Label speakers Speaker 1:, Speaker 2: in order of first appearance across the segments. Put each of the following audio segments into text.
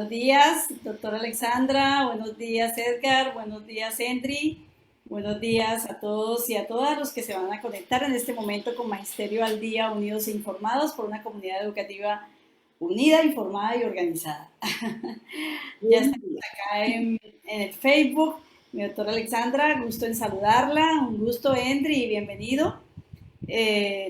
Speaker 1: Buenos días, doctora Alexandra, buenos días Edgar, buenos días Endri, buenos días a todos y a todas los que se van a conectar en este momento con Magisterio al Día, unidos e informados por una comunidad educativa unida, informada y organizada. Ya
Speaker 2: Buen
Speaker 1: estamos
Speaker 2: día.
Speaker 1: acá en el Facebook, mi doctora Alexandra, gusto en saludarla, un gusto Endri y bienvenido.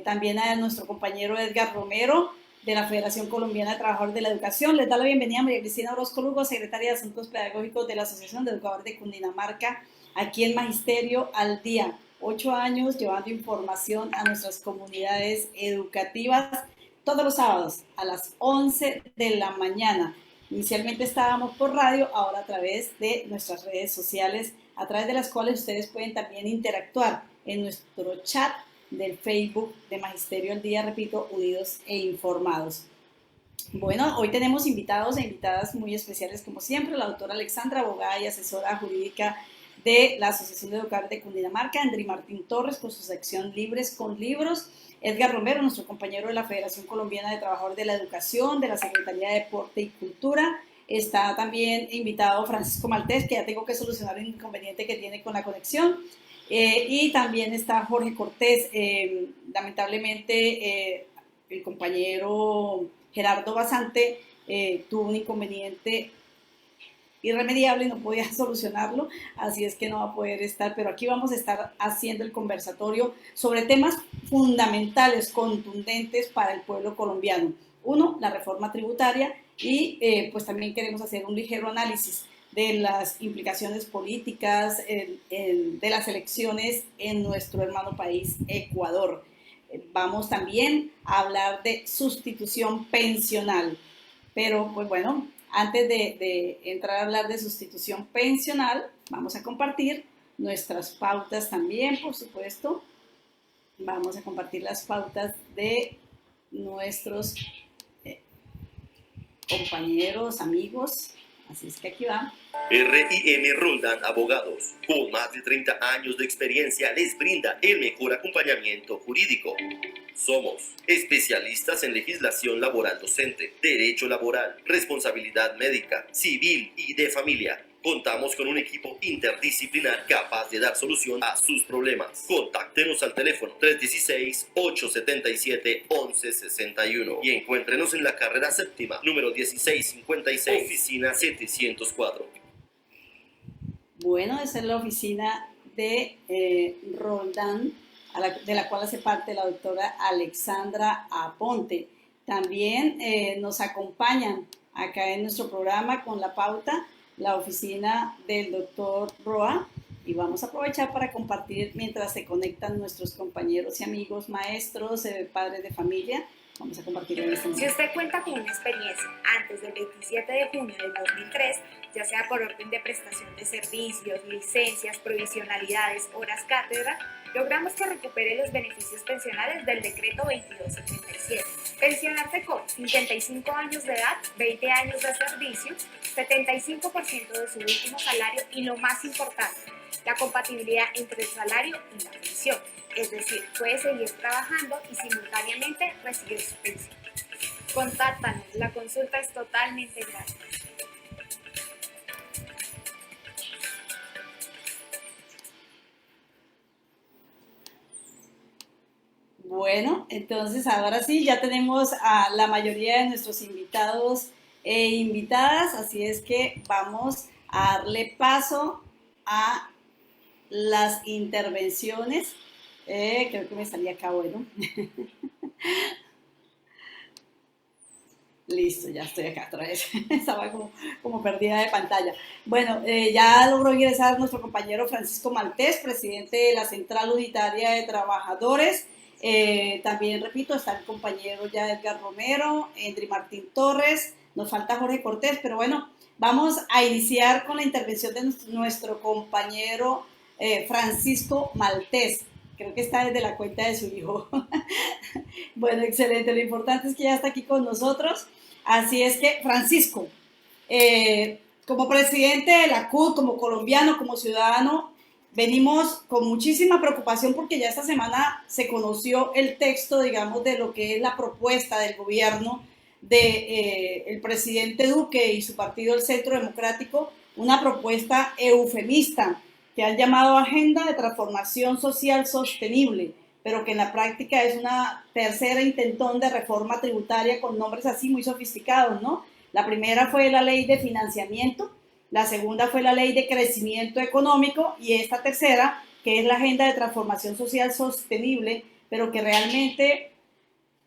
Speaker 1: También a nuestro compañero Edgar Romero de la Federación Colombiana de Trabajadores de la Educación. Les da la bienvenida a María Cristina Orozco Lugo, secretaria de Asuntos Pedagógicos de la Asociación de Educadores de Cundinamarca, aquí en Magisterio al Día. 8 años llevando información a nuestras comunidades educativas todos los sábados a las 11 de la mañana. Inicialmente estábamos por radio, ahora a través de nuestras redes sociales, a través de las cuales ustedes pueden también interactuar en nuestro chat del Facebook de Magisterio al Día, repito, unidos e informados. Bueno, hoy tenemos invitados e invitadas muy especiales como siempre, la doctora Alexandra, abogada y asesora jurídica de la Asociación de Educadores de Cundinamarca, Andri Martín Torres con su sección Libres con Libros, Edgar Romero, nuestro compañero de la Federación Colombiana de Trabajadores de la Educación, de la Secretaría de Deporte y Cultura. Está también invitado Francisco Maltés, que ya tengo que solucionar un inconveniente que tiene con la conexión. Y también está Jorge Cortés, lamentablemente el compañero Gerardo Basante tuvo un inconveniente irremediable y no podía solucionarlo, así es que no va a poder estar, pero aquí vamos a estar haciendo el conversatorio sobre temas fundamentales, contundentes para el pueblo colombiano. Uno, la reforma tributaria y pues también queremos hacer un ligero análisis de las implicaciones políticas de las elecciones en nuestro hermano país, Ecuador. Vamos también a hablar de sustitución pensional. Pero, pues bueno, antes de entrar a hablar de sustitución pensional, vamos a compartir nuestras pautas también, por supuesto. Vamos a compartir las pautas de nuestros compañeros, amigos. Así es que aquí va.
Speaker 3: RIM Roldán Abogados, con más de 30 años de experiencia, les brinda el mejor acompañamiento jurídico. Somos especialistas en legislación laboral docente, derecho laboral, responsabilidad médica, civil y de familia. Contamos con un equipo interdisciplinar capaz de dar solución a sus problemas. Contáctenos al teléfono 316-877-1161 y encuéntrenos en la carrera séptima, número 1656, oficina 704.
Speaker 1: Bueno, esa es la oficina de Roldán, de la cual hace parte la doctora Alexandra Aponte. También nos acompañan acá en nuestro programa con la pauta la oficina del doctor Roa y vamos a aprovechar para compartir mientras se conectan nuestros compañeros y amigos, maestros, padres de familia. Vamos a compartir en este
Speaker 4: Si
Speaker 1: momento.
Speaker 4: usted cuenta con una experiencia antes del 27 de junio del 2003, ya sea por orden de prestación de servicios, licencias, provisionalidades, horas cátedra, logramos que recupere los beneficios pensionales del decreto 2277. Pensionarse con 55 años de edad, 20 años de servicio, 75% de su último salario y lo más importante, la compatibilidad entre el salario y la pensión. Es decir, puede seguir trabajando y simultáneamente recibir su pensión. Contáctanos, la consulta es totalmente gratis.
Speaker 1: Bueno, entonces ahora sí, ya tenemos a la mayoría de nuestros invitados e invitadas, así es que vamos a darle paso a las intervenciones. Creo que me salía acá, bueno. Listo, ya estoy acá otra vez. Estaba como perdida de pantalla. Bueno, ya logró ingresar nuestro compañero Francisco Maltés, presidente de la Central Unitaria de Trabajadores. También, repito, está el compañero ya Edgar Romero, Endri Martín Torres, nos falta Jorge Cortés, pero bueno, vamos a iniciar con la intervención de nuestro compañero Francisco Maltés. Creo que está desde la cuenta de su hijo. Bueno, excelente. Lo importante es que ya está aquí con nosotros. Así es que, Francisco, como presidente de la CUT, como colombiano, como ciudadano, venimos con muchísima preocupación porque ya esta semana se conoció el texto, digamos, de lo que es la propuesta del gobierno de el presidente Duque y su partido, el Centro Democrático, una propuesta eufemista que han llamado Agenda de Transformación Social Sostenible, pero que en la práctica es una tercera intentón de reforma tributaria con nombres así muy sofisticados, ¿no? La primera fue la ley de financiamiento, la segunda fue la ley de crecimiento económico y esta tercera, que es la Agenda de Transformación Social Sostenible, pero que realmente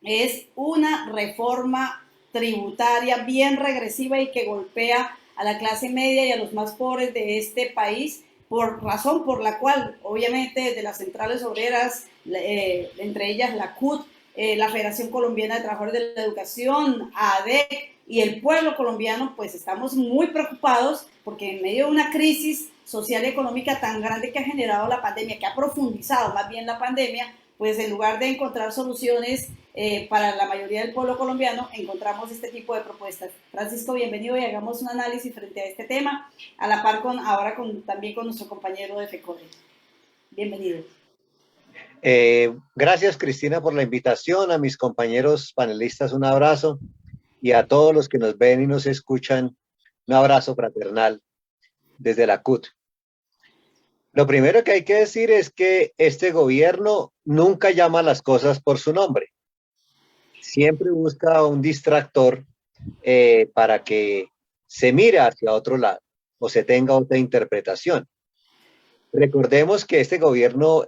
Speaker 1: es una reforma tributaria bien regresiva y que golpea a la clase media y a los más pobres de este país, por razón por la cual, obviamente, de las centrales obreras, entre ellas la CUT, la Federación Colombiana de Trabajadores de la Educación, ADEC y el pueblo colombiano, pues estamos muy preocupados porque en medio de una crisis social y económica tan grande que ha generado la pandemia, que ha profundizado más bien la pandemia, pues en lugar de encontrar soluciones para la mayoría del pueblo colombiano, encontramos este tipo de propuestas. Francisco, bienvenido y hagamos un análisis frente a este tema, a la par también con nuestro compañero de FECODE. Bienvenido.
Speaker 2: Gracias, Cristina, por la invitación. A mis compañeros panelistas, un abrazo. Y a todos los que nos ven y nos escuchan, un abrazo fraternal desde la CUT. Lo primero que hay que decir es que este gobierno nunca llama las cosas por su nombre. Siempre busca un distractor para que se mire hacia otro lado o se tenga otra interpretación. Recordemos que este gobierno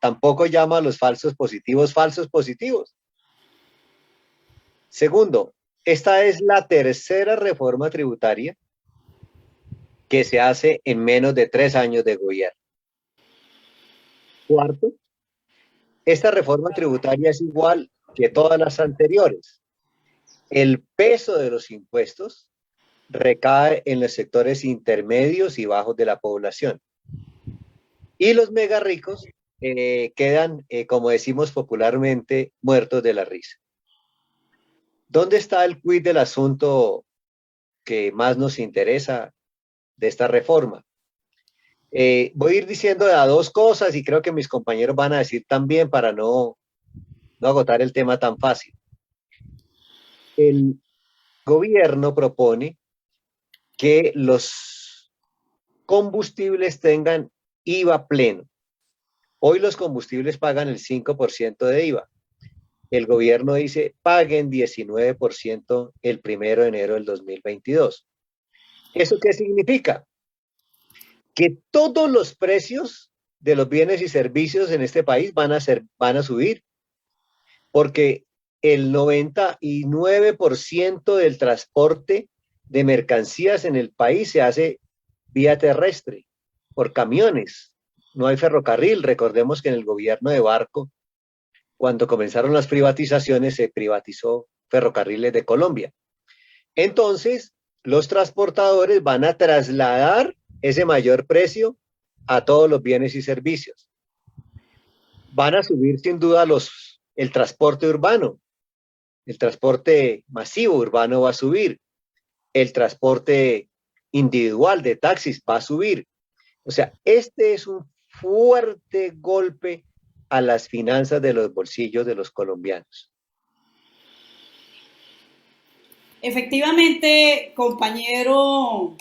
Speaker 2: tampoco llama a los falsos positivos. Segundo, esta es la tercera reforma tributaria que se hace en menos de 3 años de gobierno. Cuarto, esta reforma tributaria es igual que todas las anteriores. El peso de los impuestos recae en los sectores intermedios y bajos de la población. Y los mega ricos quedan, como decimos popularmente, muertos de la risa. ¿Dónde está el quid del asunto que más nos interesa de esta reforma? Voy a ir diciendo a dos cosas y creo que mis compañeros van a decir también para no agotar el tema tan fácil. El gobierno propone que los combustibles tengan IVA pleno. Hoy los combustibles pagan el 5% de IVA. El gobierno dice paguen 19% el 1 de enero del 2022. ¿Eso qué significa? Que todos los precios de los bienes y servicios en este país van a subir, porque el 99% del transporte de mercancías en el país se hace vía terrestre, por camiones. No hay ferrocarril. Recordemos que en el gobierno de Barco, cuando comenzaron las privatizaciones, se privatizó Ferrocarriles de Colombia. Entonces, los transportadores van a trasladar ese mayor precio a todos los bienes y servicios. Van a subir sin duda el transporte urbano. El transporte masivo urbano va a subir. El transporte individual de taxis va a subir. O sea, este es un fuerte golpe a las finanzas de los bolsillos de los colombianos.
Speaker 1: Efectivamente, compañero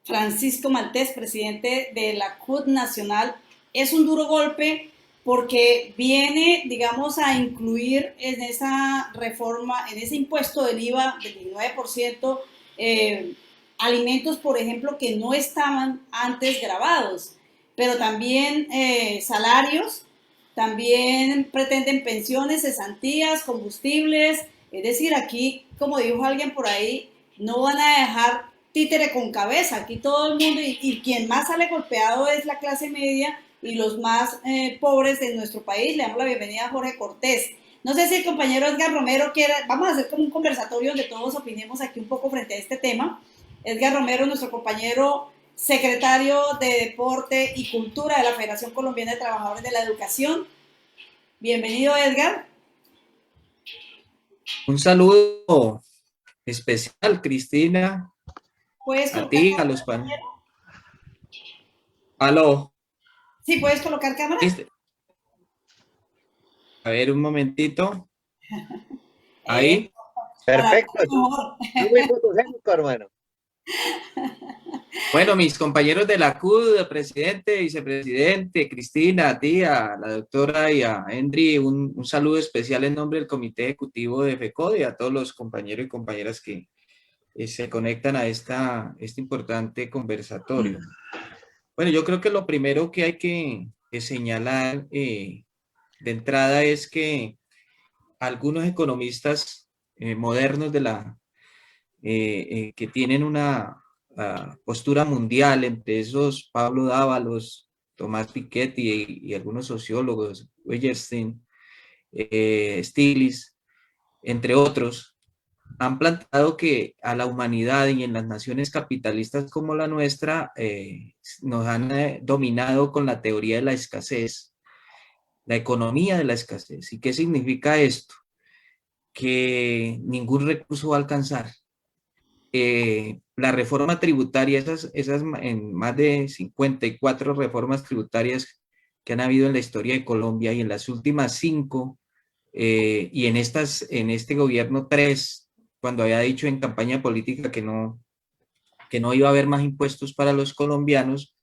Speaker 1: Francisco Maltés, presidente de la CUT Nacional, es un duro golpe porque viene, digamos, a incluir en esa reforma, en ese impuesto del IVA del 19%, alimentos, por ejemplo, que no estaban antes grabados, pero también salarios, también pretenden pensiones, cesantías, combustibles. Es decir, aquí, como dijo alguien por ahí, no van a dejar títere con cabeza. Aquí todo el mundo, y quien más sale golpeado es la clase media y los más pobres de nuestro país. Le damos la bienvenida a Jorge Cortés. No sé si el compañero Edgar Romero quiere, vamos a hacer como un conversatorio donde todos opinemos aquí un poco frente a este tema. Edgar Romero, nuestro compañero secretario de Deporte y Cultura de la Federación Colombiana de Trabajadores de la Educación. Bienvenido, Edgar.
Speaker 5: Un saludo especial, Cristina,
Speaker 1: ¿Puedes
Speaker 5: a ti, a los panelistas. ¿Aló?
Speaker 1: Sí, ¿puedes colocar cámara?
Speaker 5: A ver, un momentito. Ahí.
Speaker 1: Para
Speaker 2: Perfecto.
Speaker 1: verlo mejor.
Speaker 2: Muy fotogénico, hermano.
Speaker 5: Bueno, mis compañeros de la CUD, presidente, vicepresidente, Cristina, a ti, a la doctora y a Henry, un saludo especial en nombre del Comité Ejecutivo de FECODE y a todos los compañeros y compañeras que se conectan a este importante conversatorio. Bueno, yo creo que lo primero que hay que señalar de entrada es que algunos economistas modernos que tienen una postura mundial, entre esos Pablo Dávalos, Tomás Piketty y algunos sociólogos, Weierstein, Stiglitz, entre otros, han planteado que a la humanidad y en las naciones capitalistas como la nuestra nos han dominado con la teoría de la escasez, la economía de la escasez. ¿Y qué significa esto? Que ningún recurso va a alcanzar. La reforma tributaria, esas en más de 54 reformas tributarias que han habido en la historia de Colombia y en las últimas 5, y en este gobierno 3, cuando había dicho en campaña política que no iba a haber más impuestos para los colombianos,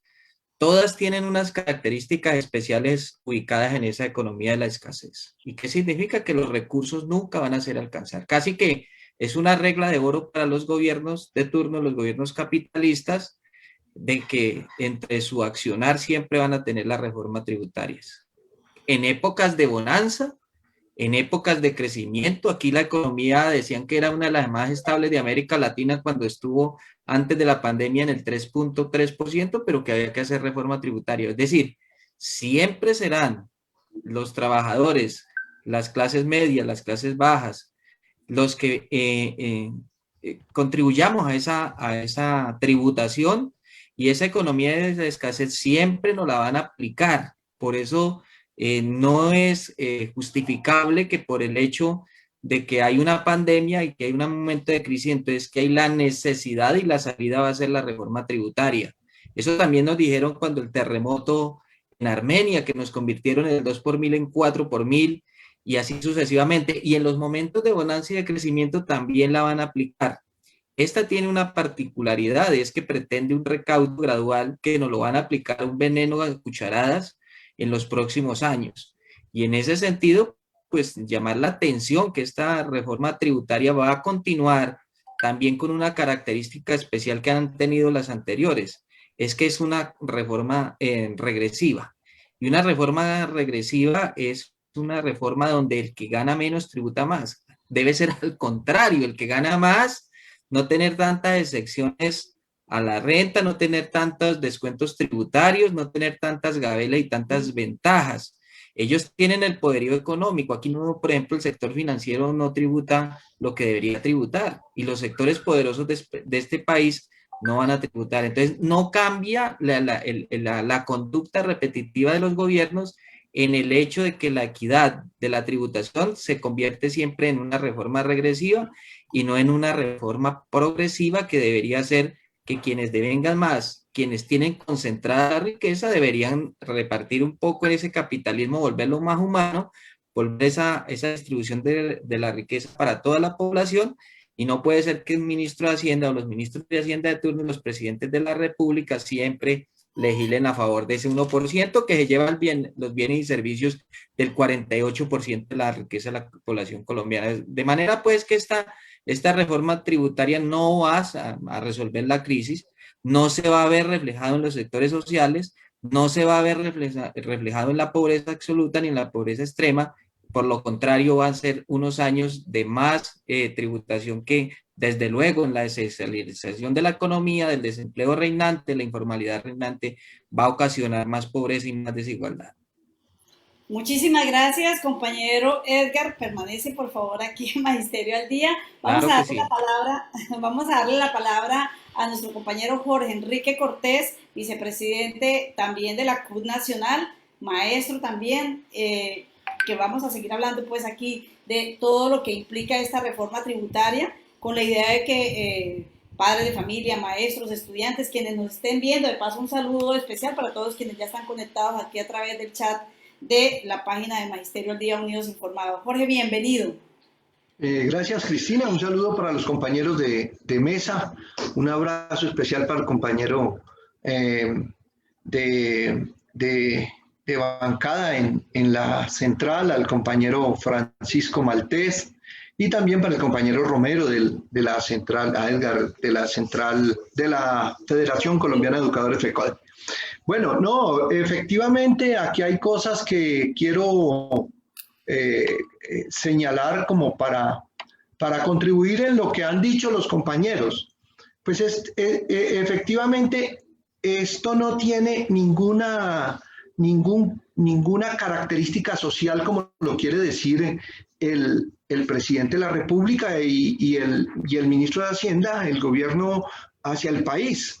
Speaker 5: todas tienen unas características especiales ubicadas en esa economía de la escasez. ¿Y qué significa? Que los recursos nunca van a ser alcanzar. Casi que es una regla de oro para los gobiernos de turno, los gobiernos capitalistas, de que entre su accionar siempre van a tener las reformas tributarias. En épocas de bonanza, en épocas de crecimiento, aquí la economía decían que era una de las más estables de América Latina cuando estuvo antes de la pandemia en el 3.3%, pero que había que hacer reforma tributaria. Es decir, siempre serán los trabajadores, las clases medias, las clases bajas, los que contribuyamos a esa tributación, y esa economía de escasez siempre nos la van a aplicar. Por eso no es justificable que por el hecho de que hay una pandemia y que hay un momento de crisis, entonces que hay la necesidad y la salida va a ser la reforma tributaria. Eso también nos dijeron cuando el terremoto en Armenia, que nos convirtieron el 2 por mil en 4 por mil, y así sucesivamente. Y en los momentos de bonanza y de crecimiento también la van a aplicar. Esta tiene una particularidad, es que pretende un recaudo gradual que nos lo van a aplicar un veneno a cucharadas en los próximos años. Y en ese sentido, pues llamar la atención que esta reforma tributaria va a continuar también con una característica especial que han tenido las anteriores, es que es una reforma regresiva. Y una reforma regresiva es una reforma donde el que gana menos tributa más. Debe ser al contrario, el que gana más, no tener tantas excepciones a la renta, no tener tantos descuentos tributarios, no tener tantas gabelas y tantas ventajas. Ellos tienen el poderío económico. Aquí, no, por ejemplo, el sector financiero no tributa lo que debería tributar, y los sectores poderosos de este país no van a tributar. Entonces, no cambia la conducta repetitiva de los gobiernos en el hecho de que la equidad de la tributación se convierte siempre en una reforma regresiva y no en una reforma progresiva, que debería ser que quienes devengan más, quienes tienen concentrada la riqueza, deberían repartir un poco en ese capitalismo, volverlo más humano, volver esa distribución de la riqueza para toda la población. Y no puede ser que un ministro de Hacienda o los ministros de Hacienda de turno, los presidentes de la República, siempre legislen a favor de ese 1% que se lleva los bienes y servicios del 48% de la riqueza de la población colombiana. De manera pues que esta reforma tributaria no va a resolver la crisis, no se va a ver reflejado en los sectores sociales, no se va a ver reflejado en la pobreza absoluta ni en la pobreza extrema. Por lo contrario, van a ser unos años de más tributación, que desde luego en la desestabilización de la economía, del desempleo reinante, la informalidad reinante, va a ocasionar más pobreza y más desigualdad.
Speaker 1: Muchísimas gracias, compañero Edgar. Permanece, por favor, aquí en Magisterio al Día.
Speaker 5: Claro que sí.
Speaker 1: Vamos a darle la palabra a nuestro compañero Jorge Enrique Cortés, vicepresidente también de la CUT Nacional, maestro también, que vamos a seguir hablando pues aquí de todo lo que implica esta reforma tributaria, con la idea de que padres de familia, maestros, estudiantes, quienes nos estén viendo, de paso un saludo especial para todos quienes ya están conectados aquí a través del chat de la página de Magisterio al Día Unidos Informados. Jorge, bienvenido.
Speaker 6: Gracias, Cristina. Un saludo para los compañeros de mesa. Un abrazo especial para el compañero eh, de, de bancada en la central, al compañero Francisco Maltés, y también para el compañero Romero de la central, a Edgar, de la central de la Federación Colombiana de Educadores FECODE. Bueno, no, efectivamente aquí hay cosas que quiero señalar como para contribuir en lo que han dicho los compañeros. Pues efectivamente esto no tiene ninguna característica social como lo quiere decir el presidente de la República y el ministro de Hacienda, el gobierno hacia el país.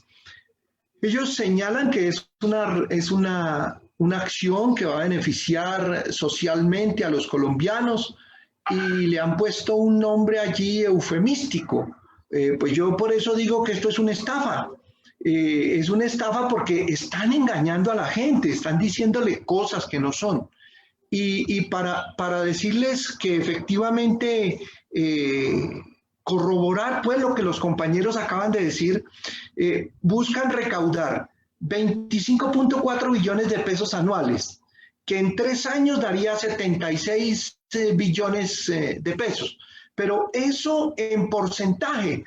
Speaker 6: Ellos señalan que es una acción que va a beneficiar socialmente a los colombianos y le han puesto un nombre allí eufemístico. Pues yo por eso digo que esto es una estafa. Es una estafa porque están engañando a la gente, están diciéndole cosas que no son. Y para decirles que efectivamente corroborar pues lo que los compañeros acaban de decir, buscan recaudar 25.4 billones de pesos anuales, que en 3 años daría 76 billones de pesos. Pero eso en porcentaje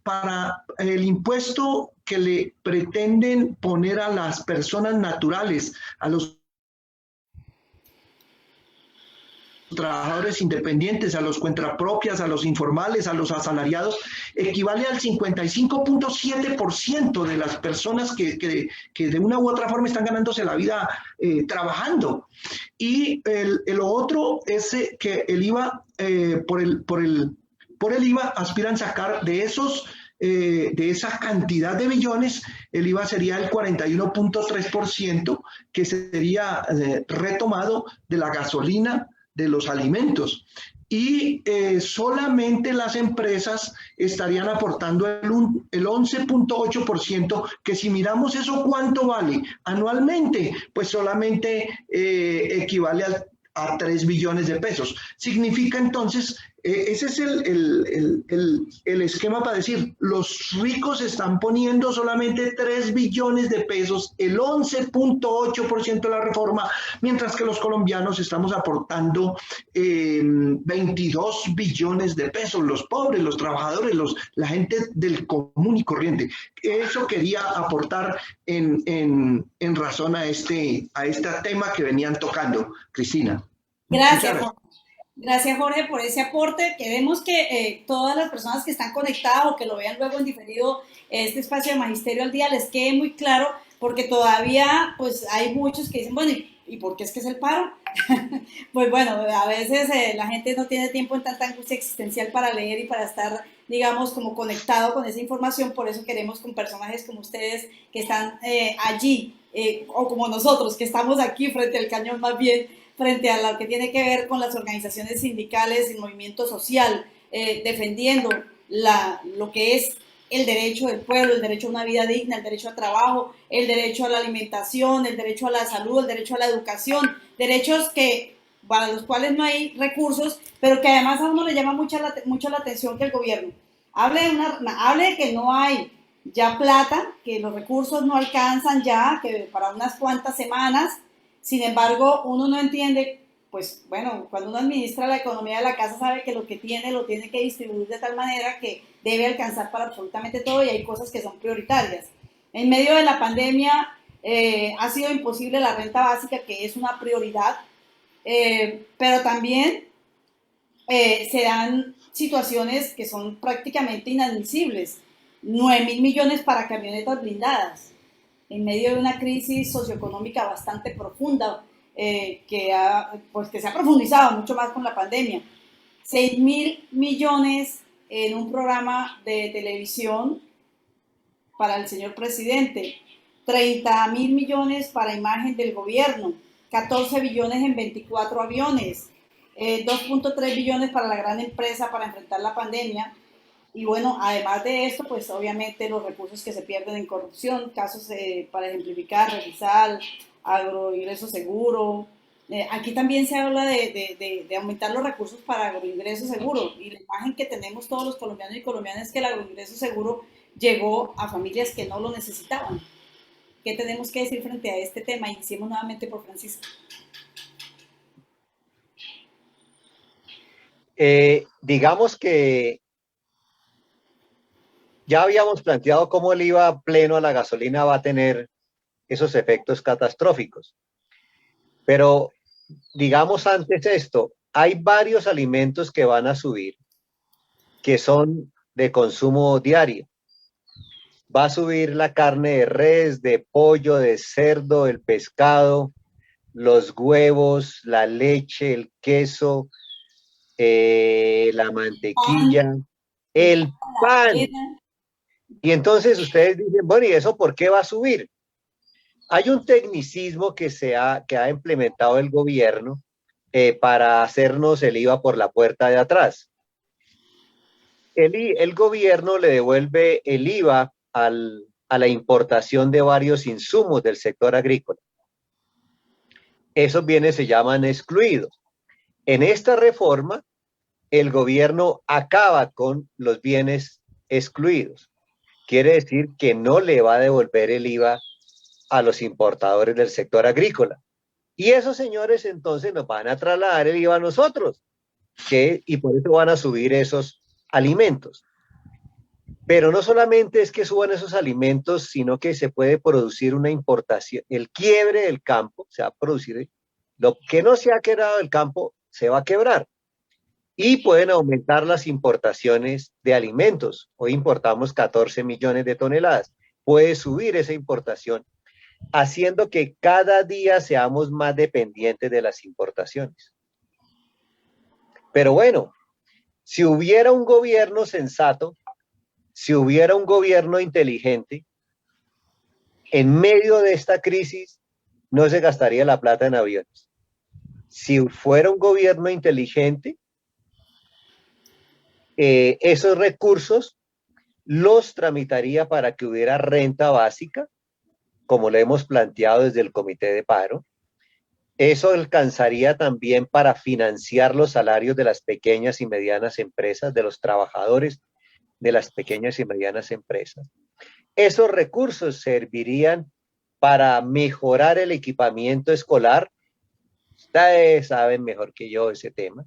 Speaker 6: para el impuesto que le pretenden poner a las personas naturales, a los trabajadores independientes, a los cuentapropias, a los informales, a los asalariados, equivale al 55.7% de las personas que de una u otra forma están ganándose la vida trabajando. Y lo otro es que el IVA, por el IVA aspiran sacar de esa cantidad de billones, el IVA sería el 41.3%, que sería retomado de la gasolina, de los alimentos, y solamente las empresas estarían aportando el 11.8%, que si miramos eso cuánto vale anualmente, pues solamente equivale a 3 billones de pesos. Significa entonces, ese es el esquema para decir, los ricos están poniendo solamente 3 billones de pesos, el 11.8% de la reforma, mientras que los colombianos estamos aportando 22 billones de pesos, los pobres, los trabajadores, la gente del común y corriente. Eso quería aportar en razón a este tema que venían tocando, Cristina.
Speaker 1: Gracias, Jorge. Gracias, Jorge, por ese aporte. Queremos que todas las personas que están conectadas o que lo vean luego en diferido este espacio de Magisterio al Día les quede muy claro, porque todavía pues hay muchos que dicen, bueno, ¿y por qué es que es el paro? Pues bueno, a veces la gente no tiene tiempo en tanta angustia existencial para leer y para estar, digamos, como conectado con esa información. Por eso queremos con personajes como ustedes que están allí, o como nosotros que estamos aquí frente al cañón más bien, frente a lo que tiene que ver con las organizaciones sindicales y el movimiento social, defendiendo lo que es el derecho del pueblo, el derecho a una vida digna, el derecho al trabajo, el derecho a la alimentación, el derecho a la salud, el derecho a la educación, derechos que para los cuales no hay recursos, pero que además a uno le llama mucho la atención que el gobierno hable de que no hay ya plata, que los recursos no alcanzan ya, que para unas cuantas semanas. Sin embargo, uno no entiende, pues bueno, cuando uno administra la economía de la casa sabe que lo que tiene lo tiene que distribuir de tal manera que debe alcanzar para absolutamente todo, y hay cosas que son prioritarias. En medio de la pandemia ha sido imposible la renta básica, que es una prioridad, pero también se dan situaciones que son prácticamente inadmisibles. 9.000 millones para camionetas blindadas en medio de una crisis socioeconómica bastante profunda, que se ha profundizado mucho más con la pandemia. 6.000 millones en un programa de televisión para el señor presidente, 30.000 millones para imagen del gobierno, 14 billones en 24 aviones, 2.3 billones para la gran empresa para enfrentar la pandemia. Y bueno, además de esto, pues obviamente los recursos que se pierden en corrupción, casos para ejemplificar, revisar, agroingreso seguro, Aquí también se habla de aumentar los recursos para agroingreso seguro y la imagen que tenemos todos los colombianos y colombianas es que el agroingreso seguro llegó a familias que no lo necesitaban. ¿Qué tenemos que decir frente a este tema? Iniciemos nuevamente por Francisco.
Speaker 2: Digamos que ya habíamos planteado cómo el IVA pleno a la gasolina va a tener esos efectos catastróficos. Pero digamos antes esto, hay varios alimentos que van a subir, que son de consumo diario. Va a subir la carne de res, de pollo, de cerdo, el pescado, los huevos, la leche, el queso, la
Speaker 1: Pan,
Speaker 2: mantequilla,
Speaker 1: el
Speaker 2: el
Speaker 1: pan, la
Speaker 2: pan.
Speaker 1: avena.
Speaker 2: Y entonces ustedes dicen, bueno, ¿y eso por qué va a subir? Hay un tecnicismo que ha implementado el gobierno para hacernos el IVA por la puerta de atrás. El gobierno le devuelve el IVA a la importación de varios insumos del sector agrícola. Esos bienes se llaman excluidos. En esta reforma, el gobierno acaba con los bienes excluidos. Quiere decir que no le va a devolver el IVA a los importadores del sector agrícola. Y esos señores entonces nos van a trasladar el IVA a nosotros, y por eso van a subir esos alimentos. Pero no solamente es que suban esos alimentos, sino que se puede producir una importación, el quiebre del campo, se va a producir, lo que no se ha quebrado del campo se va a quebrar. Y pueden aumentar las importaciones de alimentos. Hoy importamos 14 millones de toneladas. Puede subir esa importación, haciendo que cada día seamos más dependientes de las importaciones. Pero bueno, si hubiera un gobierno sensato, si hubiera un gobierno inteligente, en medio de esta crisis no se gastaría la plata en aviones. Si fuera un gobierno inteligente, esos recursos los tramitaría para que hubiera renta básica, como lo hemos planteado desde el Comité de Paro. Eso alcanzaría también para financiar los salarios de las pequeñas y medianas empresas, de los trabajadores de las pequeñas y medianas empresas. Esos recursos servirían para mejorar el equipamiento escolar. Ustedes saben mejor que yo ese tema.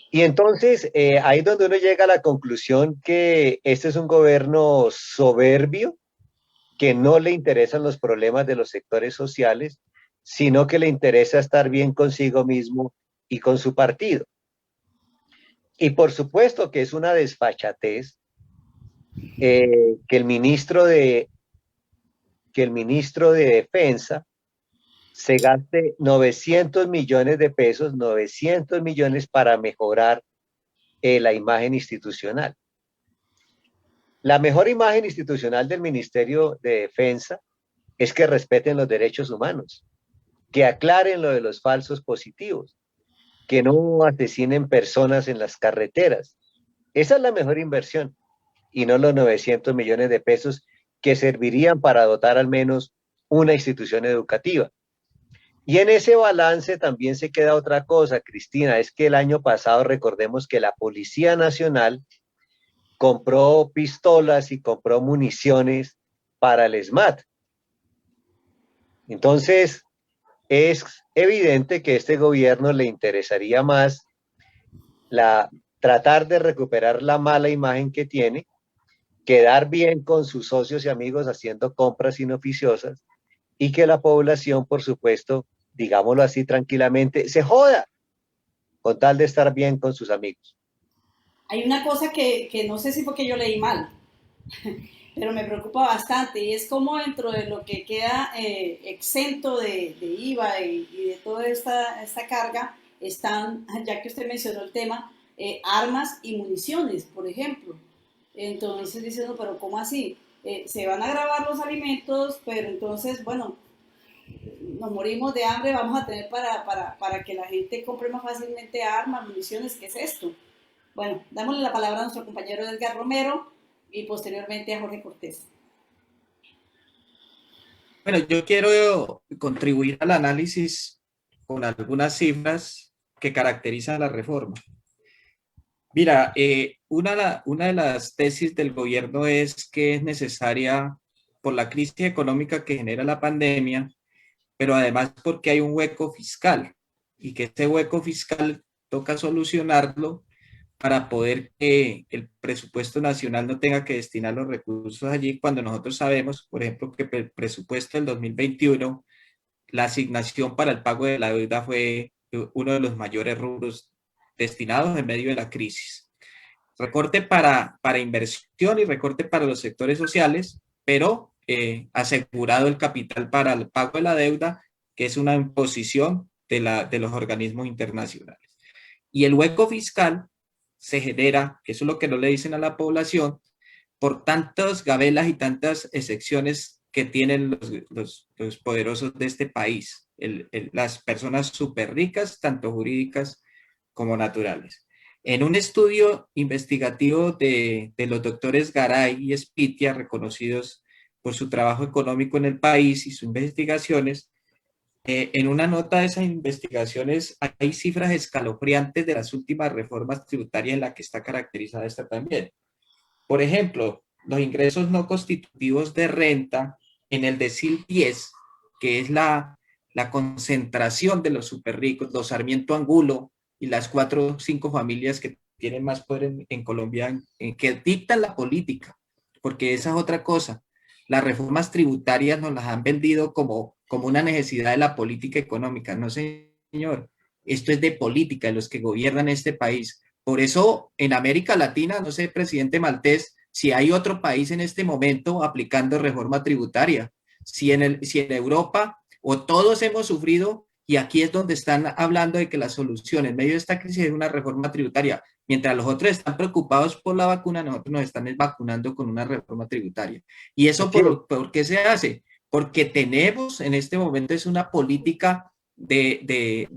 Speaker 2: Y entonces, ahí es donde uno llega a la conclusión que este es un gobierno soberbio, que no le interesan los problemas de los sectores sociales, sino que le interesa estar bien consigo mismo y con su partido. Y por supuesto que es una desfachatez que el ministro de Defensa se gaste 900 millones de pesos, 900 millones para mejorar la imagen institucional. La mejor imagen institucional del Ministerio de Defensa es que respeten los derechos humanos, que aclaren lo de los falsos positivos, que no asesinen personas en las carreteras. Esa es la mejor inversión y no los 900 millones de pesos que servirían para dotar al menos una institución educativa. Y en ese balance también se queda otra cosa, Cristina, es que el año pasado recordemos que la Policía Nacional compró pistolas y compró municiones para el SMAT. Entonces, es evidente que a este gobierno le interesaría más tratar de recuperar la mala imagen que tiene, quedar bien con sus socios y amigos haciendo compras inoficiosas y que la población, por supuesto, digámoslo así tranquilamente, se joda con tal de estar bien con sus amigos.
Speaker 1: Hay una cosa que no sé si fue que yo leí mal, pero me preocupa bastante y es como dentro de lo que queda exento de IVA y de toda esta carga están, ya que usted mencionó el tema, armas y municiones, por ejemplo. Entonces diciendo, pero ¿cómo así? Se van a grabar los alimentos, pero entonces, bueno, nos morimos de hambre, vamos a tener para que la gente compre más fácilmente armas, municiones, ¿qué es esto? Bueno, dámosle la palabra a nuestro compañero Edgar Romero y posteriormente a Jorge Cortés.
Speaker 5: Bueno, yo quiero contribuir al análisis con algunas cifras que caracterizan la reforma. Mira, una de las tesis del gobierno es que es necesaria por la crisis económica que genera la pandemia, pero además porque hay un hueco fiscal y que este hueco fiscal toca solucionarlo para poder que el presupuesto nacional no tenga que destinar los recursos allí cuando nosotros sabemos, por ejemplo, que el presupuesto del 2021, la asignación para el pago de la deuda fue uno de los mayores rubros destinados en medio de la crisis. Recorte para inversión y recorte para los sectores sociales, pero asegurado el capital para el pago de la deuda, que es una imposición de los organismos internacionales. Y el hueco fiscal se genera, que eso es lo que no le dicen a la población, por tantas gabelas y tantas excepciones que tienen los poderosos de este país, las personas súper ricas, tanto jurídicas como naturales. En un estudio investigativo de los doctores Garay y Espitia, reconocidos por su trabajo económico en el país y sus investigaciones, en una nota de esas investigaciones hay cifras escalofriantes de las últimas reformas tributarias en la que está caracterizada esta también. Por ejemplo, los ingresos no constitutivos de renta en el decil 10, que es la concentración de los super ricos, los Sarmiento Angulo y las 4 o 5 familias que tienen más poder en Colombia, que dictan la política, porque esa es otra cosa. Las reformas tributarias nos las han vendido como una necesidad de la política económica. No, señor, esto es de política, de los que gobiernan este país. Por eso, en América Latina, no sé, presidente Maltés, si hay otro país en este momento aplicando reforma tributaria, si en Europa o todos hemos sufrido, y aquí es donde están hablando de que la solución en medio de esta crisis es una reforma tributaria. Mientras los otros están preocupados por la vacuna, nosotros nos están vacunando con una reforma tributaria. ¿Y eso por qué se hace? Porque tenemos en este momento es una política de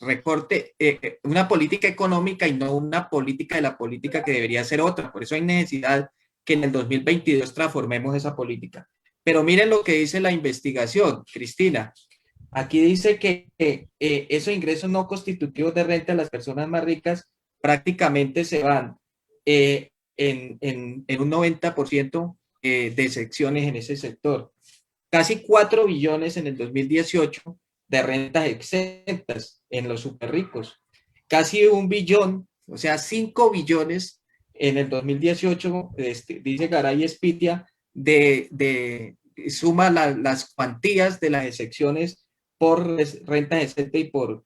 Speaker 5: recorte, una política económica y no una política de la política que debería ser otra. Por eso hay necesidad que en el 2022 transformemos esa política. Pero miren lo que dice la investigación, Cristina. Aquí dice que esos ingresos no constitutivos de renta de las personas más ricas prácticamente se van en un 90% de secciones en ese sector. Casi 4 billones en el 2018 de rentas exentas en los super ricos. Casi 1 billón, o sea, 5 billones en el 2018, dice Garay Espitia, suma las cuantías de las excepciones por rentas exentas y por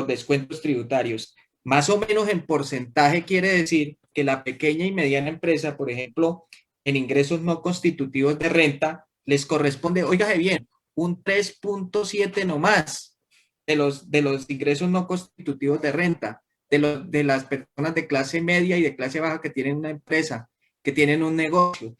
Speaker 5: descuentos tributarios. Más o menos en porcentaje quiere decir que la pequeña y mediana empresa, por ejemplo, en ingresos no constitutivos de renta, les corresponde, óigase bien, un 3.7 nomás de los ingresos no constitutivos de renta, de las personas de clase media y de clase baja que tienen una empresa, que tienen un negocio.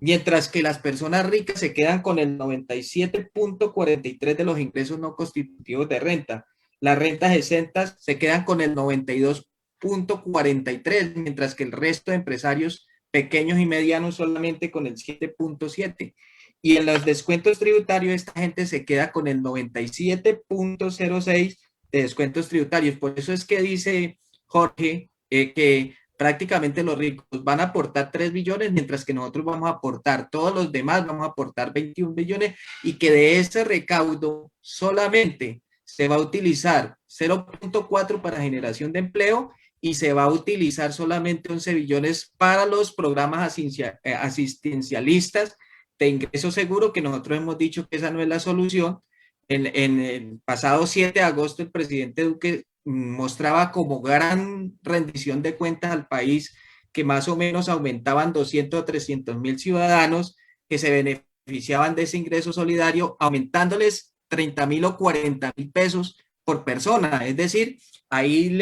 Speaker 5: Mientras que las personas ricas se quedan con el 97.43 de los ingresos no constitutivos de renta. Las rentas exentas se quedan con el 92.43, mientras que el resto de empresarios pequeños y medianos solamente con el 7.7. Y en los descuentos tributarios esta gente se queda con el 97.06 de descuentos tributarios. Por eso es que dice Jorge que prácticamente los ricos van a aportar 3 billones, mientras que nosotros vamos a aportar, todos los demás vamos a aportar 21 billones y que de ese recaudo solamente se va a utilizar 0.4 para generación de empleo y se va a utilizar solamente 11 billones para los programas asistencialistas de ingreso seguro, que nosotros hemos dicho que esa no es la solución. En el pasado 7 de agosto el presidente Duque mostraba como gran rendición de cuentas al país que más o menos aumentaban 200 o 300 mil ciudadanos que se beneficiaban de ese ingreso solidario, aumentándoles 30 mil o 40 mil pesos por persona. Es decir, ahí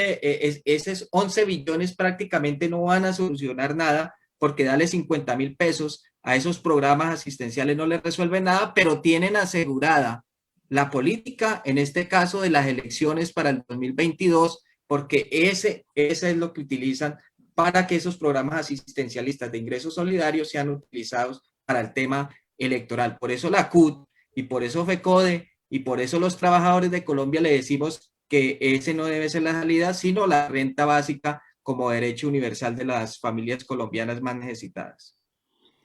Speaker 5: esos 11 billones prácticamente no van a solucionar nada porque darle 50 mil pesos a esos programas asistenciales no les resuelve nada, pero tienen asegurada la política, en este caso de las elecciones para el 2022, porque ese es lo que utilizan para que esos programas asistencialistas de ingresos solidarios sean utilizados para el tema electoral. Por eso la CUT y por eso FECODE y por eso los trabajadores de Colombia le decimos que ese no debe ser la salida, sino la renta básica como derecho universal de las familias colombianas más necesitadas.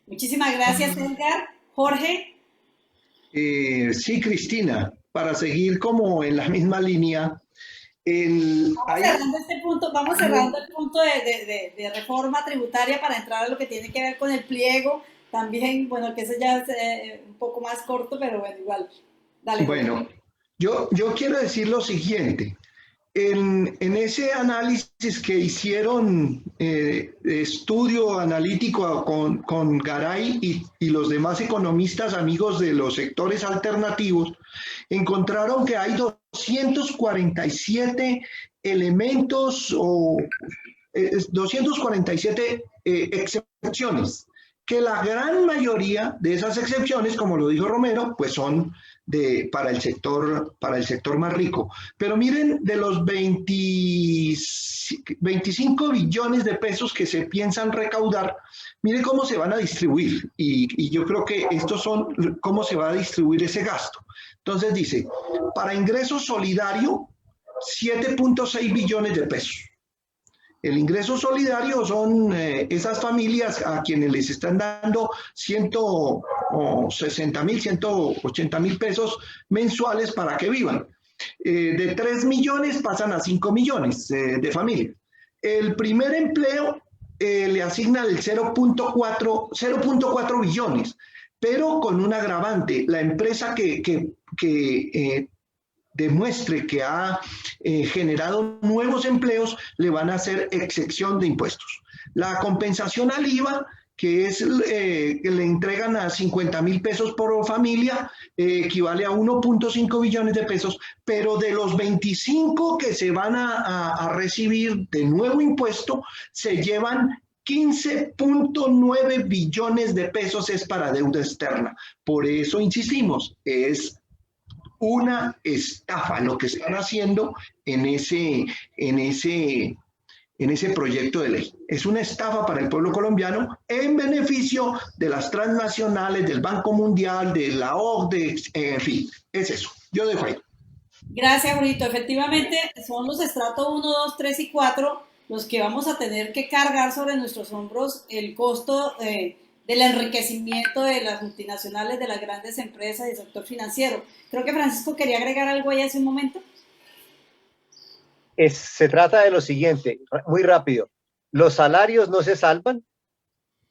Speaker 1: Muchísimas gracias, Edgar. Jorge.
Speaker 6: Sí, Cristina, para seguir como en la misma línea,
Speaker 1: Vamos cerrando el punto de reforma tributaria para entrar a lo que tiene que ver con el pliego. También, bueno, que ese ya es un poco más corto, pero bueno, igual. Dale.
Speaker 6: Bueno, yo quiero decir lo siguiente. En ese análisis que hicieron, estudio analítico con Garay y los demás economistas amigos de los sectores alternativos, encontraron que hay 247 elementos o 247 excepciones, que la gran mayoría de esas excepciones, como lo dijo Romero, pues son para el sector más rico. Pero miren, de los 25 billones de pesos que se piensan recaudar, miren cómo se van a distribuir. Y yo creo que estos son cómo se va a distribuir ese gasto. Entonces dice, para ingreso solidario, 7.6 billones de pesos. El ingreso solidario son esas familias a quienes les están dando 160.000, 180.000 pesos mensuales para que vivan. De 3 millones pasan a 5 millones de familias. El primer empleo le asigna el 0.4 billones, pero con un agravante. La empresa que demuestre que ha generado nuevos empleos, le van a hacer excepción de impuestos. La compensación al IVA, que es que le entregan a 50.000 pesos por familia, equivale a 1.5 billones de pesos, pero de los 25 que se van a recibir de nuevo impuesto, se llevan 15.9 billones de pesos es para deuda externa. Por eso insistimos, es una estafa lo que están haciendo en ese proyecto de ley. Es una estafa para el pueblo colombiano en beneficio de las transnacionales, del Banco Mundial, de la OCDE, en fin, es eso. Yo dejo ahí.
Speaker 1: Gracias, Jorito. Efectivamente, son los estratos 1, 2, 3 y 4 los que vamos a tener que cargar sobre nuestros hombros el costo del enriquecimiento de las multinacionales, de las grandes empresas y del sector financiero. Creo que Francisco quería agregar algo ahí hace un momento.
Speaker 2: Se trata de lo siguiente, muy rápido. Los salarios no se salvan.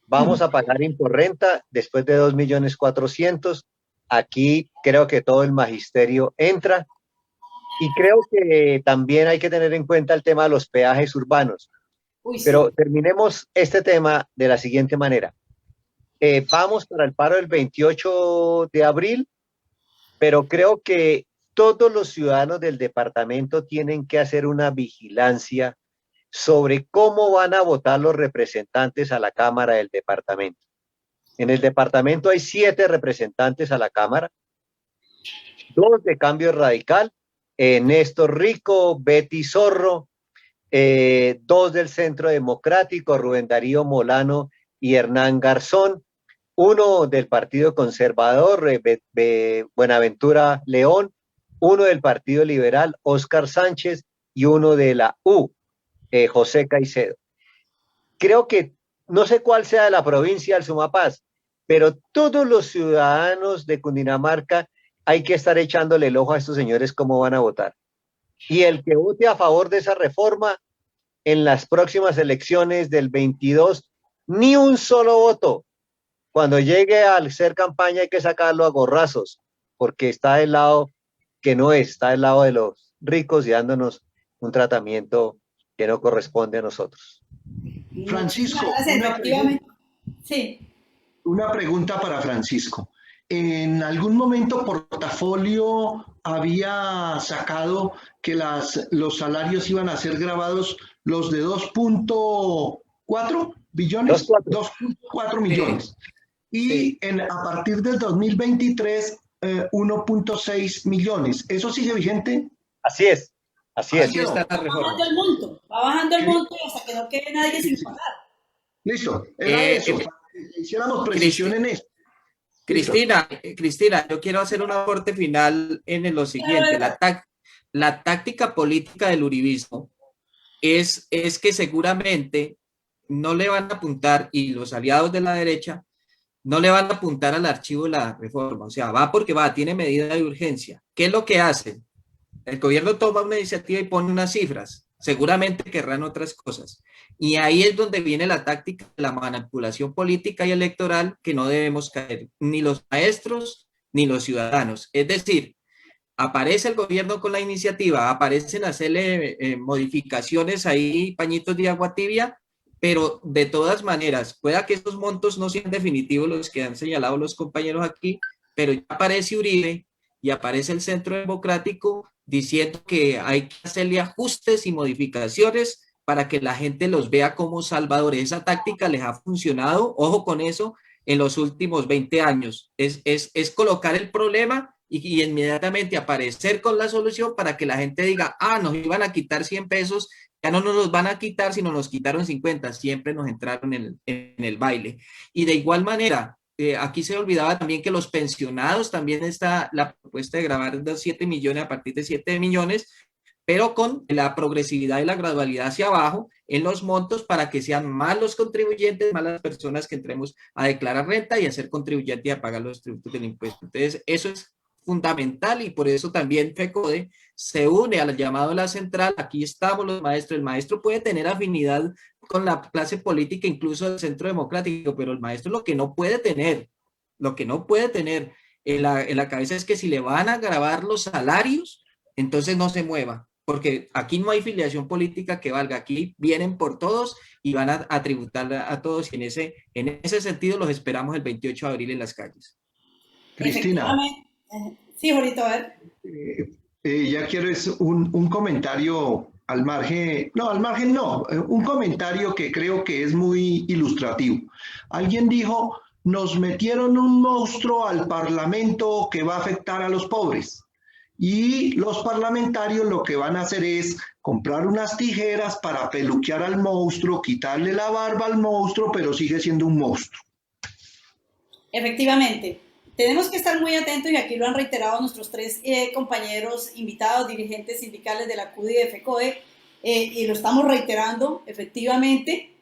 Speaker 2: Vamos a pagar imporrenta después de 2.400.000. Aquí creo que todo el magisterio entra. Y creo que también hay que tener en cuenta el tema de los peajes urbanos. Pero terminemos este tema de la siguiente manera. Vamos para el paro del 28 de abril, pero creo que todos los ciudadanos del departamento tienen que hacer una vigilancia sobre cómo van a votar los representantes a la Cámara del departamento. En el departamento hay 7 representantes a la Cámara, 2 de Cambio Radical, Néstor Rico, Betty Zorro, 2 del Centro Democrático, Rubén Darío Molano y Hernán Garzón, 1 del Partido Conservador, Buenaventura León, 1 del Partido Liberal, Óscar Sánchez, y 1 de la U, José Caicedo. Creo que, no sé cuál sea de la provincia del Sumapaz, pero todos los ciudadanos de Cundinamarca hay que estar echándole el ojo a estos señores cómo van a votar. Y el que vote a favor de esa reforma en las próximas elecciones del 22, ni un solo voto. Cuando llegue a hacer campaña hay que sacarlo a gorrazos, porque está del lado que no es, está del lado de los ricos y dándonos un tratamiento que no corresponde a nosotros.
Speaker 6: Francisco, una pregunta para Francisco. ¿En algún momento Portafolio había sacado que los salarios iban a ser grabados los de 2.4 billones? 2.4 millones. Y a partir del 2023, 1.6 millones. ¿Eso sigue vigente?
Speaker 2: Así es. Así es.
Speaker 1: Va bajando el monto hasta que no quede nadie sin pagar.
Speaker 6: Listo, era eso. Hiciéramos precisión en eso.
Speaker 5: Cristina, yo quiero hacer un aporte final en lo siguiente. La táctica política del uribismo es que seguramente no le van a apuntar, y los aliados de la derecha no le van a apuntar al archivo de la reforma. O sea, va porque va, tiene medida de urgencia. ¿Qué es lo que hacen? El gobierno toma una iniciativa y pone unas cifras. Seguramente querrán otras cosas. Y ahí es donde viene la táctica de la manipulación política y electoral que no debemos caer, ni los maestros ni los ciudadanos. Es decir, aparece el gobierno con la iniciativa, aparecen hacerle modificaciones ahí, pañitos de agua tibia, pero de todas maneras, pueda que esos montos no sean definitivos los que han señalado los compañeros aquí, pero ya aparece Uribe y aparece el Centro Democrático diciendo que hay que hacerle ajustes y modificaciones para que la gente los vea como salvadores. Esa táctica les ha funcionado, ojo con eso, en los últimos 20 años. Es colocar el problema y inmediatamente aparecer con la solución para que la gente diga, ah, nos iban a quitar 100 pesos, ya no nos los van a quitar, sino nos quitaron 50, siempre nos entraron en el baile. Y de igual manera, aquí se olvidaba también que los pensionados, también está la propuesta de grabar de 7 millones a partir de 7 millones, pero con la progresividad y la gradualidad hacia abajo en los montos para que sean más los contribuyentes, más las personas que entremos a declarar renta y a ser contribuyentes y a pagar los tributos del impuesto. Entonces, eso es fundamental y por eso también FECODE se une al llamado de la central. Aquí estamos los maestros. El maestro puede tener afinidad con la clase política, incluso del Centro Democrático, pero el maestro lo que no puede tener en la cabeza es que si le van a grabar los salarios, entonces no se mueva, porque aquí no hay filiación política que valga, aquí vienen por todos y van a tributar a todos y en ese sentido los esperamos el 28 de abril en las calles.
Speaker 6: Cristina.
Speaker 1: Sí, Jorito, a ver.
Speaker 6: Ya quiero es un comentario al margen no, un comentario que creo que es muy ilustrativo. Alguien dijo, nos metieron un monstruo al Parlamento que va a afectar a los pobres. Y los parlamentarios lo que van a hacer es comprar unas tijeras para peluquear al monstruo, quitarle la barba al monstruo, pero sigue siendo un monstruo.
Speaker 1: Efectivamente, tenemos que estar muy atentos y aquí lo han reiterado nuestros tres compañeros invitados, dirigentes sindicales de la CUDI y de FECODE, y lo estamos reiterando, efectivamente,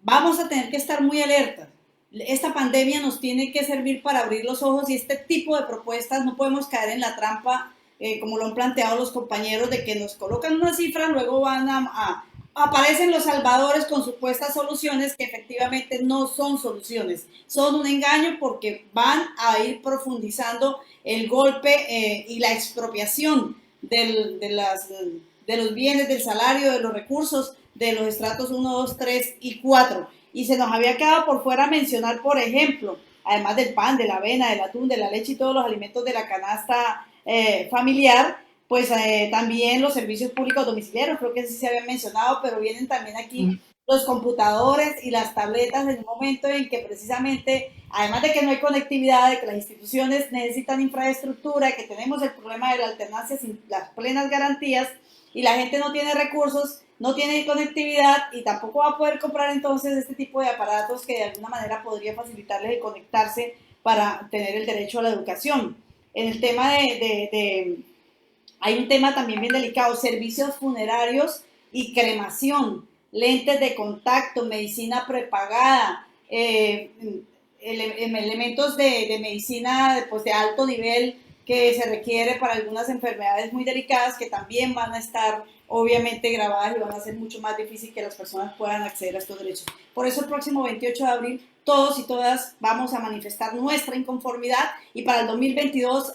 Speaker 1: vamos a tener que estar muy alertas. Esta pandemia nos tiene que servir para abrir los ojos y este tipo de propuestas no podemos caer en la trampa, como lo han planteado los compañeros, de que nos colocan una cifra, luego van aparecen los salvadores con supuestas soluciones que efectivamente no son soluciones, son un engaño porque van a ir profundizando el golpe y la expropiación de los bienes, del salario, de los recursos de los estratos 1, 2, 3 y 4. Y se nos había quedado por fuera mencionar, por ejemplo, además del pan, de la avena, del atún, de la leche y todos los alimentos de la canasta familiar, pues también los servicios públicos domiciliarios, creo que sí se había mencionado, pero vienen también aquí los computadores y las tabletas en un momento en que precisamente, además de que no hay conectividad, de que las instituciones necesitan infraestructura, que tenemos el problema de la alternancia sin las plenas garantías y la gente no tiene recursos, no tiene conectividad y tampoco va a poder comprar entonces este tipo de aparatos que de alguna manera podría facilitarles el conectarse para tener el derecho a la educación. En el tema hay un tema también bien delicado, servicios funerarios y cremación, lentes de contacto, medicina prepagada, elementos de medicina pues, de alto nivel que se requiere para algunas enfermedades muy delicadas que también van a estar obviamente grabadas y van a ser mucho más difícil que las personas puedan acceder a estos derechos. Por eso el próximo 28 de abril todos y todas vamos a manifestar nuestra inconformidad y para el 2022,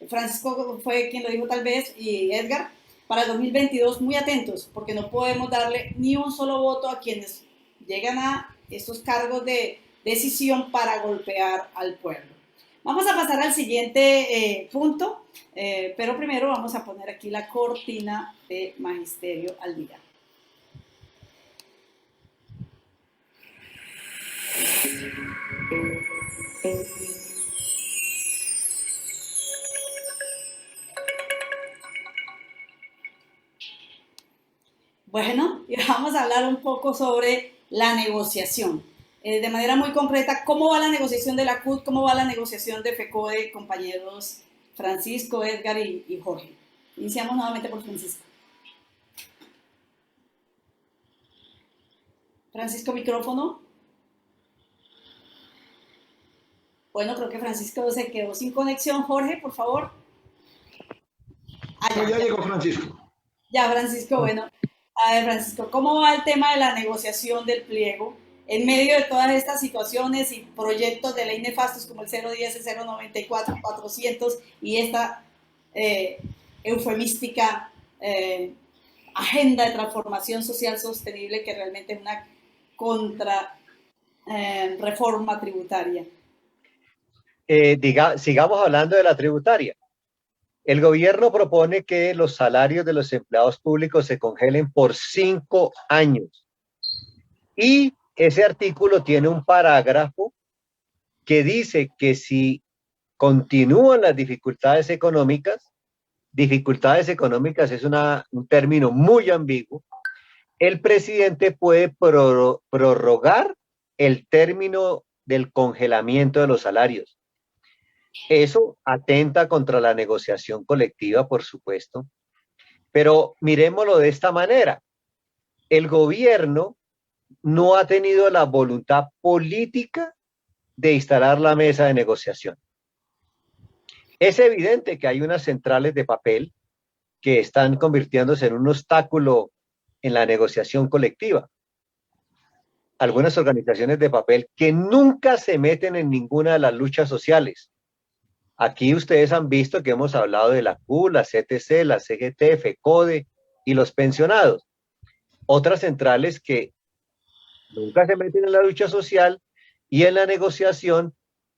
Speaker 1: Francisco fue quien lo dijo tal vez y Edgar, para el 2022 muy atentos porque no podemos darle ni un solo voto a quienes llegan a estos cargos de decisión para golpear al pueblo. Vamos a pasar al siguiente punto, pero primero vamos a poner aquí la cortina de Magisterio al Día. Bueno, y vamos a hablar un poco sobre la negociación. de manera muy concreta, ¿cómo va la negociación de la CUT? ¿Cómo va la negociación de FECODE, compañeros Francisco, Edgar y Jorge? Iniciamos nuevamente por Francisco. Francisco, micrófono. Bueno, creo que Francisco se quedó sin conexión. Jorge, por favor.
Speaker 6: Ya llegó Francisco.
Speaker 1: Ya, Francisco, bueno. A ver, Francisco, ¿cómo va el tema de la negociación del pliego en medio de todas estas situaciones y proyectos de ley nefastos como el 010, el 094, 400 y esta eufemística agenda de transformación social sostenible que realmente es una reforma tributaria?
Speaker 2: Sigamos hablando de la tributaria. El gobierno propone que los salarios de los empleados públicos se congelen por 5 años. Y ese artículo tiene un parágrafo que dice que si continúan las dificultades económicas es un término muy ambiguo, el presidente puede prorrogar el término del congelamiento de los salarios. Eso atenta contra la negociación colectiva, por supuesto, pero miremoslo de esta manera. El gobierno no ha tenido la voluntad política de instalar la mesa de negociación. Es evidente que hay unas centrales de papel que están convirtiéndose en un obstáculo en la negociación colectiva. Algunas organizaciones de papel que nunca se meten en ninguna de las luchas sociales. Aquí ustedes han visto que hemos hablado de la CUT, la CTC, la CGT, FECODE y los pensionados. Otras centrales que nunca se meten en la lucha social y en la negociación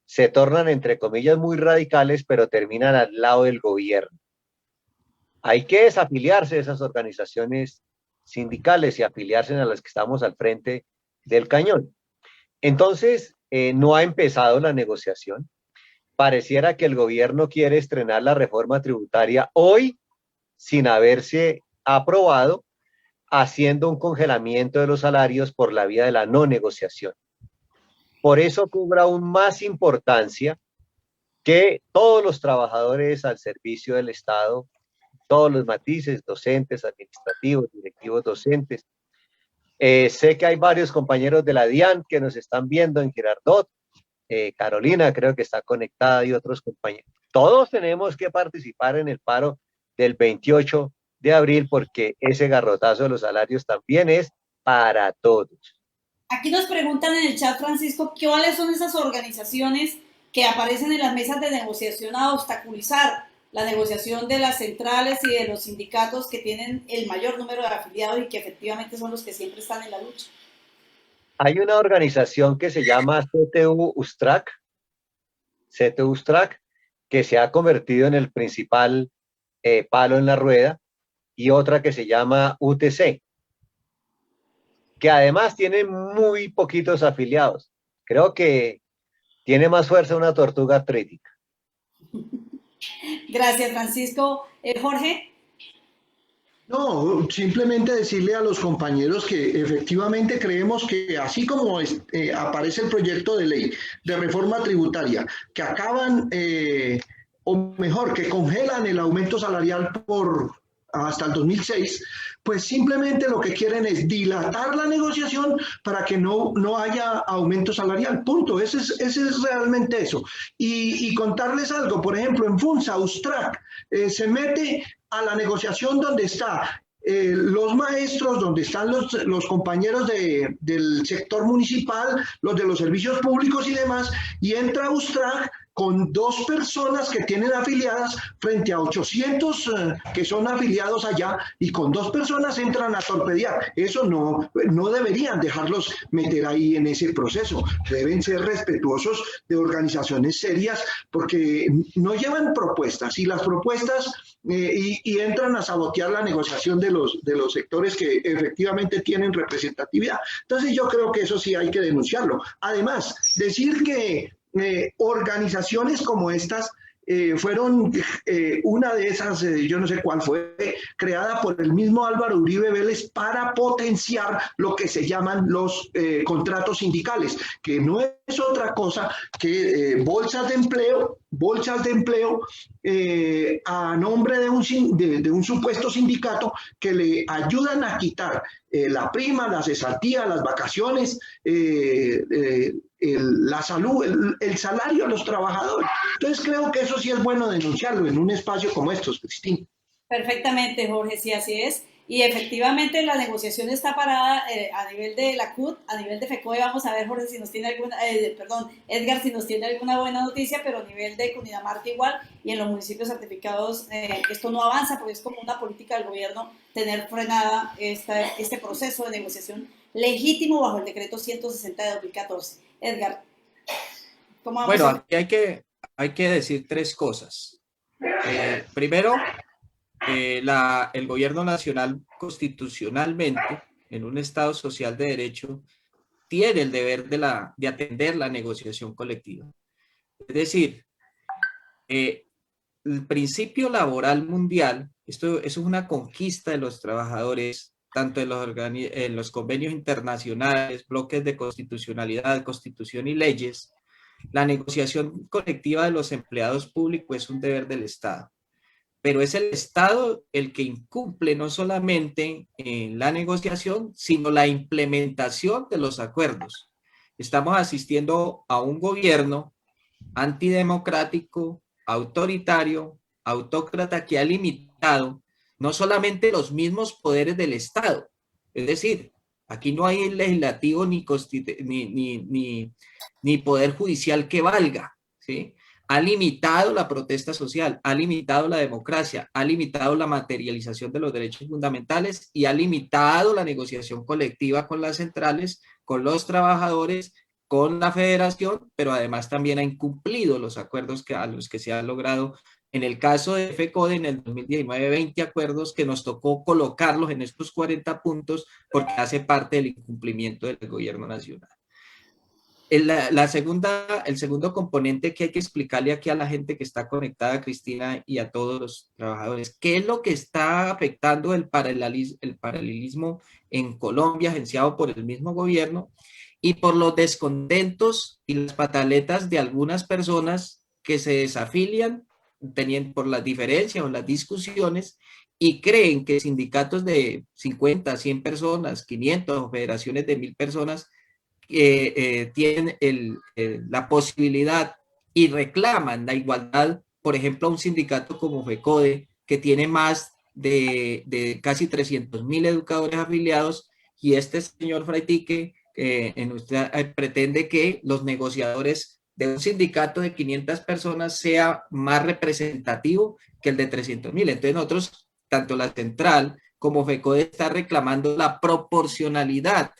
Speaker 2: se tornan, entre comillas, muy radicales, pero terminan al lado del gobierno. Hay que desafiliarse de esas organizaciones sindicales y afiliarse a las que estamos al frente del cañón. Entonces, no ha empezado la negociación. Pareciera que el gobierno quiere estrenar la reforma tributaria hoy sin haberse aprobado, haciendo un congelamiento de los salarios por la vía de la no negociación. Por eso cobra aún más importancia que todos los trabajadores al servicio del Estado, todos los matices, docentes, administrativos, directivos docentes. Sé que hay varios compañeros de la DIAN que nos están viendo en Girardot. Carolina creo que está conectada y otros compañeros. Todos tenemos que participar en el paro del 28 de abril porque ese garrotazo de los salarios también es para todos.
Speaker 1: Aquí nos preguntan en el chat, Francisco, ¿cuáles son esas organizaciones que aparecen en las mesas de negociación a obstaculizar la negociación de las centrales y de los sindicatos que tienen el mayor número de afiliados y que efectivamente son los que siempre están en la lucha?
Speaker 2: Hay una organización que se llama CTU-USTRAC, que se ha convertido en el principal palo en la rueda, y otra que se llama UTC, que además tiene muy poquitos afiliados. Creo que tiene más fuerza una tortuga artrítica.
Speaker 1: Gracias, Francisco. Jorge.
Speaker 6: No, simplemente decirle a los compañeros que efectivamente creemos que así como aparece el proyecto de ley de reforma tributaria, que acaban, o mejor, que congelan el aumento salarial hasta el 2006, pues simplemente lo que quieren es dilatar la negociación para que no haya aumento salarial, punto. Ese es realmente eso. Y contarles algo, por ejemplo, en FUNSA, USTRAC, se mete a la negociación donde están los maestros, donde están los compañeros del sector municipal, los de los servicios públicos y demás, y entra USTRAC con 2 personas que tienen afiliadas frente a 800 que son afiliados allá, y con 2 personas entran a torpedear. Eso no deberían dejarlos meter ahí en ese proceso. Deben ser respetuosos de organizaciones serias porque no llevan propuestas, y las propuestas y entran a sabotear la negociación de los sectores que efectivamente tienen representatividad. Entonces yo creo que eso sí hay que denunciarlo. Además, decir que organizaciones como estas fueron una de esas, yo no sé cuál fue, creada por el mismo Álvaro Uribe Vélez para potenciar lo que se llaman los contratos sindicales, que no es otra cosa que bolsas de empleo a nombre de un supuesto sindicato que le ayudan a quitar la prima, la cesantía, las vacaciones, la salud, el salario a los trabajadores. Entonces creo que eso sí es bueno denunciarlo en un espacio como estos, Cristina.
Speaker 1: Perfectamente, Jorge, sí, así es. Y efectivamente la negociación está parada a nivel de la CUT, a nivel de FECODE. Vamos a ver, Jorge, si nos tiene alguna, Edgar, si nos tiene alguna buena noticia, pero a nivel de Cundinamarca igual, y en los municipios certificados esto no avanza porque es como una política del gobierno tener frenada este proceso de negociación legítimo bajo el decreto 160 de 2014. Edgar, ¿cómo vamos?
Speaker 5: Bueno, aquí hay que decir tres cosas. Primero, el gobierno nacional constitucionalmente, en un Estado social de derecho, tiene el deber de atender la negociación colectiva. Es decir, el principio laboral mundial, eso es una conquista de los trabajadores, tanto en los convenios internacionales, bloques de constitucionalidad, constitución y leyes. La negociación colectiva de los empleados públicos es un deber del Estado. Pero es el Estado el que incumple no solamente la negociación, sino la implementación de los acuerdos. Estamos asistiendo a un gobierno antidemocrático, autoritario, autócrata, que ha limitado no solamente los mismos poderes del Estado, es decir, aquí no hay legislativo ni poder judicial que valga, ¿sí? Ha limitado la protesta social, ha limitado la democracia, ha limitado la materialización de los derechos fundamentales y ha limitado la negociación colectiva con las centrales, con los trabajadores, con la federación, pero además también ha incumplido los acuerdos a los que se han logrado. En el caso de FECODE, en el 2019, 20 acuerdos que nos tocó colocarlos en estos 40 puntos porque hace parte del incumplimiento del gobierno nacional. El segundo componente que hay que explicarle aquí a la gente que está conectada, Cristina, y a todos los trabajadores, ¿qué es lo que está afectando el paralelismo en Colombia, agenciado por el mismo gobierno, y por los descontentos y las pataletas de algunas personas que se desafilian por las diferencias o las discusiones y creen que sindicatos de 50, 100 personas, 500 o federaciones de 1000 personas tienen la posibilidad y reclaman la igualdad, por ejemplo, a un sindicato como FECODE, que tiene más de casi 300.000 educadores afiliados, y este señor Fraitique pretende que los negociadores de un sindicato de 500 personas sea más representativo que el de 300.000. Entonces nosotros, tanto la central como FECODE, está reclamando la proporcionalidad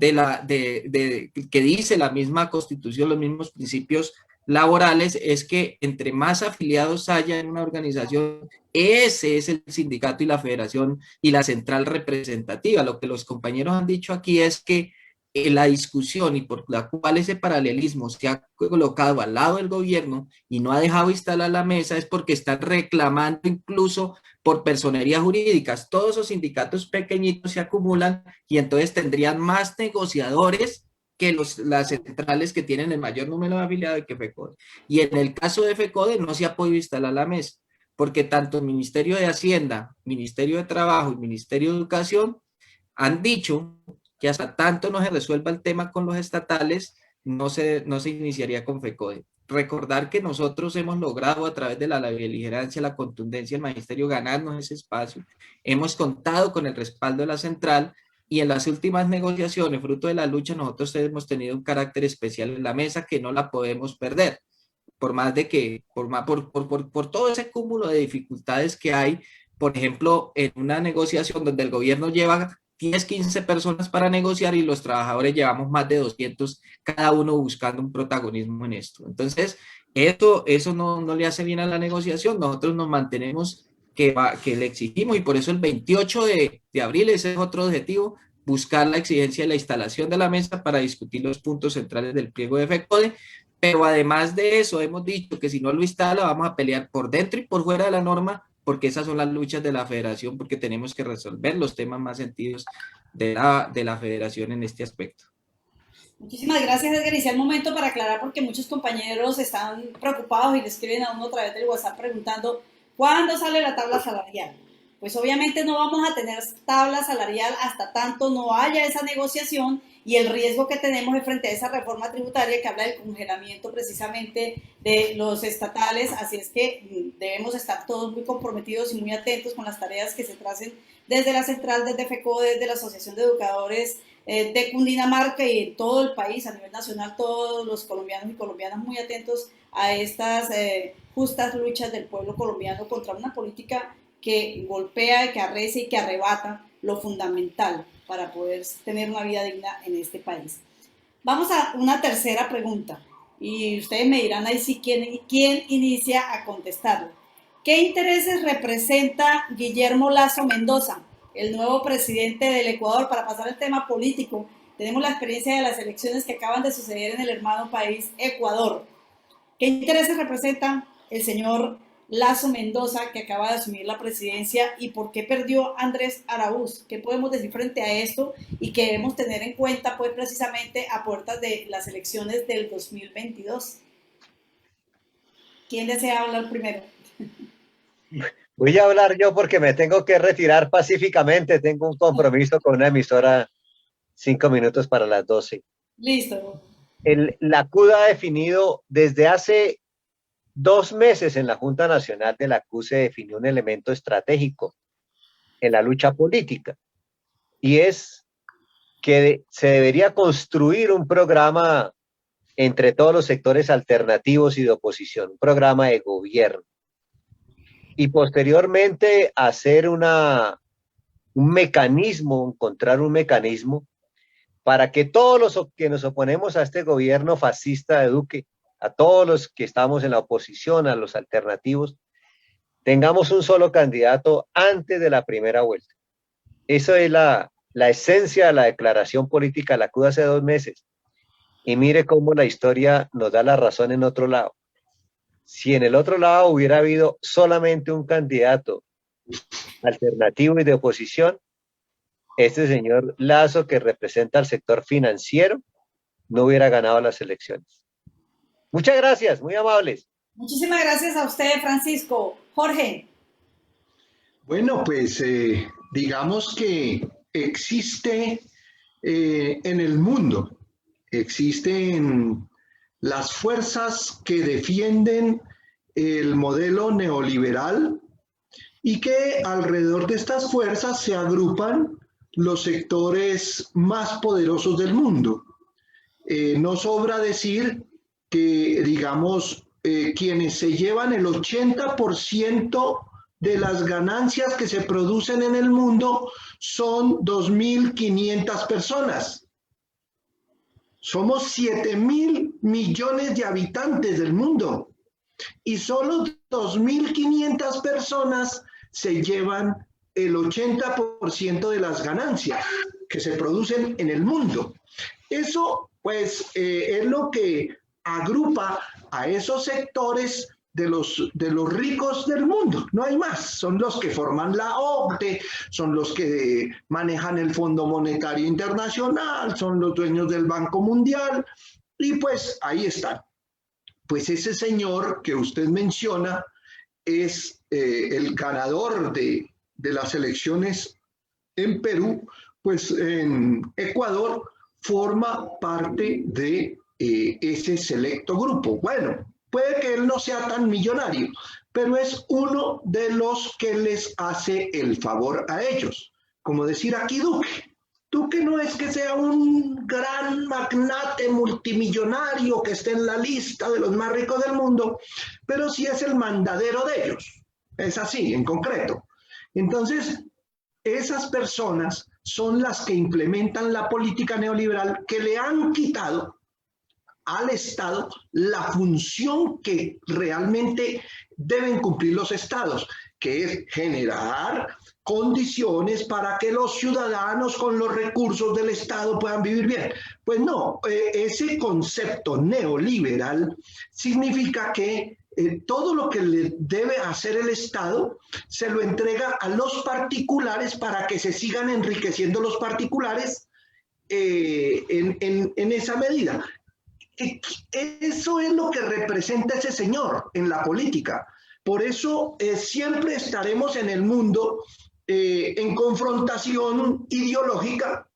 Speaker 5: que dice la misma Constitución, los mismos principios laborales, es que entre más afiliados haya en una organización, ese es el sindicato y la federación y la central representativa. Lo que los compañeros han dicho aquí es que la discusión y por la cual ese paralelismo se ha colocado al lado del gobierno y no ha dejado instalar la mesa es porque están reclamando incluso por personerías jurídicas. Todos esos sindicatos pequeñitos se acumulan y entonces tendrían más negociadores que las centrales que tienen el mayor número de afiliados que FECODE. Y en el caso de FECODE no se ha podido instalar la mesa, porque tanto el Ministerio de Hacienda, Ministerio de Trabajo y Ministerio de Educación han dicho que hasta tanto no se resuelva el tema con los estatales, no se iniciaría con FECODE. Recordar que nosotros hemos logrado a través de la beligerancia, la contundencia del magisterio ganarnos ese espacio. Hemos contado con el respaldo de la central y en las últimas negociaciones, fruto de la lucha, nosotros hemos tenido un carácter especial en la mesa que no la podemos perder. Por más de que, por todo ese cúmulo de dificultades que hay, por ejemplo, en una negociación donde el gobierno lleva 10, 15 personas para negociar y los trabajadores llevamos más de 200, cada uno buscando un protagonismo en esto. Entonces, eso no le hace bien a la negociación. Nosotros nos mantenemos que le exigimos y por eso el 28 de abril, ese es otro objetivo, buscar la exigencia de la instalación de la mesa para discutir los puntos centrales del pliego de FECODE, Pero además de eso, hemos dicho que si no lo instala, vamos a pelear por dentro y por fuera de la norma, porque esas son las luchas de la federación, porque tenemos que resolver los temas más sentidos de la federación en este aspecto.
Speaker 1: Muchísimas gracias, Edgar. Y sea el momento para aclarar, porque muchos compañeros están preocupados y le escriben a uno a través del WhatsApp preguntando ¿cuándo sale la tabla salarial? Pues obviamente no vamos a tener tabla salarial hasta tanto no haya esa negociación, y el riesgo que tenemos es frente a esa reforma tributaria que habla del congelamiento precisamente de los estatales. Así es que debemos estar todos muy comprometidos y muy atentos con las tareas que se tracen desde la central, desde FECO, desde la Asociación de Educadores de Cundinamarca y en todo el país, a nivel nacional, todos los colombianos y colombianas muy atentos a estas justas luchas del pueblo colombiano contra una política que golpea, que arrecia y que arrebata lo fundamental para poder tener una vida digna en este país. Vamos a una tercera pregunta y ustedes me dirán ahí sí quién inicia a contestarla. ¿Qué intereses representa Guillermo Lasso Mendoza, el nuevo presidente del Ecuador? Para pasar al tema político, tenemos la experiencia de las elecciones que acaban de suceder en el hermano país Ecuador. ¿Qué intereses representa el señor Lasso Mendoza, que acaba de asumir la presidencia, y por qué perdió Andrés Araúz? ¿Qué podemos decir frente a esto y que debemos tener en cuenta, pues, precisamente a puertas de las elecciones del 2022? ¿Quién desea hablar primero?
Speaker 2: Voy a hablar yo porque me tengo que retirar pacíficamente. Tengo un compromiso con una emisora 5 minutos para las 12.
Speaker 1: Listo.
Speaker 2: La CUD ha definido desde hace 2 meses en la Junta Nacional de la CUD se definió un elemento estratégico en la lucha política, y es que se debería construir un programa entre todos los sectores alternativos y de oposición, un programa de gobierno, y posteriormente hacer un mecanismo, encontrar un mecanismo para que todos los que nos oponemos a este gobierno fascista de Duque, a todos los que estamos en la oposición, a los alternativos, tengamos un solo candidato antes de la primera vuelta. Eso es la esencia de la declaración política de la CUD hace 2 meses. Y mire cómo la historia nos da la razón en otro lado. Si en el otro lado hubiera habido solamente un candidato alternativo y de oposición, este señor Lasso, que representa al sector financiero, no hubiera ganado las elecciones. Muchas gracias, muy amables.
Speaker 1: Muchísimas gracias a usted, Francisco. Jorge.
Speaker 6: Bueno, pues digamos que existe en el mundo, existen las fuerzas que defienden el modelo neoliberal, y que alrededor de estas fuerzas se agrupan los sectores más poderosos del mundo. No sobra decir que, digamos, quienes se llevan el 80% de las ganancias que se producen en el mundo son 2.500 personas. Somos 7.000 millones de habitantes del mundo y solo 2.500 personas se llevan el 80% de las ganancias que se producen en el mundo. Eso, pues, es lo que agrupa a esos sectores de los ricos del mundo. No hay más. Son los que forman la OCDE, son los que manejan el Fondo Monetario Internacional, son los dueños del Banco Mundial, y pues ahí están. Pues ese señor que usted menciona es el ganador de las elecciones en Perú, pues en Ecuador forma parte de ese selecto grupo. Bueno, puede que él no sea tan millonario, pero es uno de los que les hace el favor a ellos. Como decir aquí Duque. Duque no es que sea un gran magnate multimillonario que esté en la lista de los más ricos del mundo, pero sí es el mandadero de ellos. Es así, en concreto. Entonces, esas personas son las que implementan la política neoliberal, que le han quitado al Estado la función que realmente deben cumplir los estados, que es generar condiciones para que los ciudadanos con los recursos del Estado puedan vivir bien. Pues no, ese concepto neoliberal significa que todo lo que le debe hacer el Estado se lo entrega a los particulares para que se sigan enriqueciendo los particulares en esa medida. Eso es lo que representa ese señor en la política. Por eso siempre estaremos en el mundo en confrontación ideológica,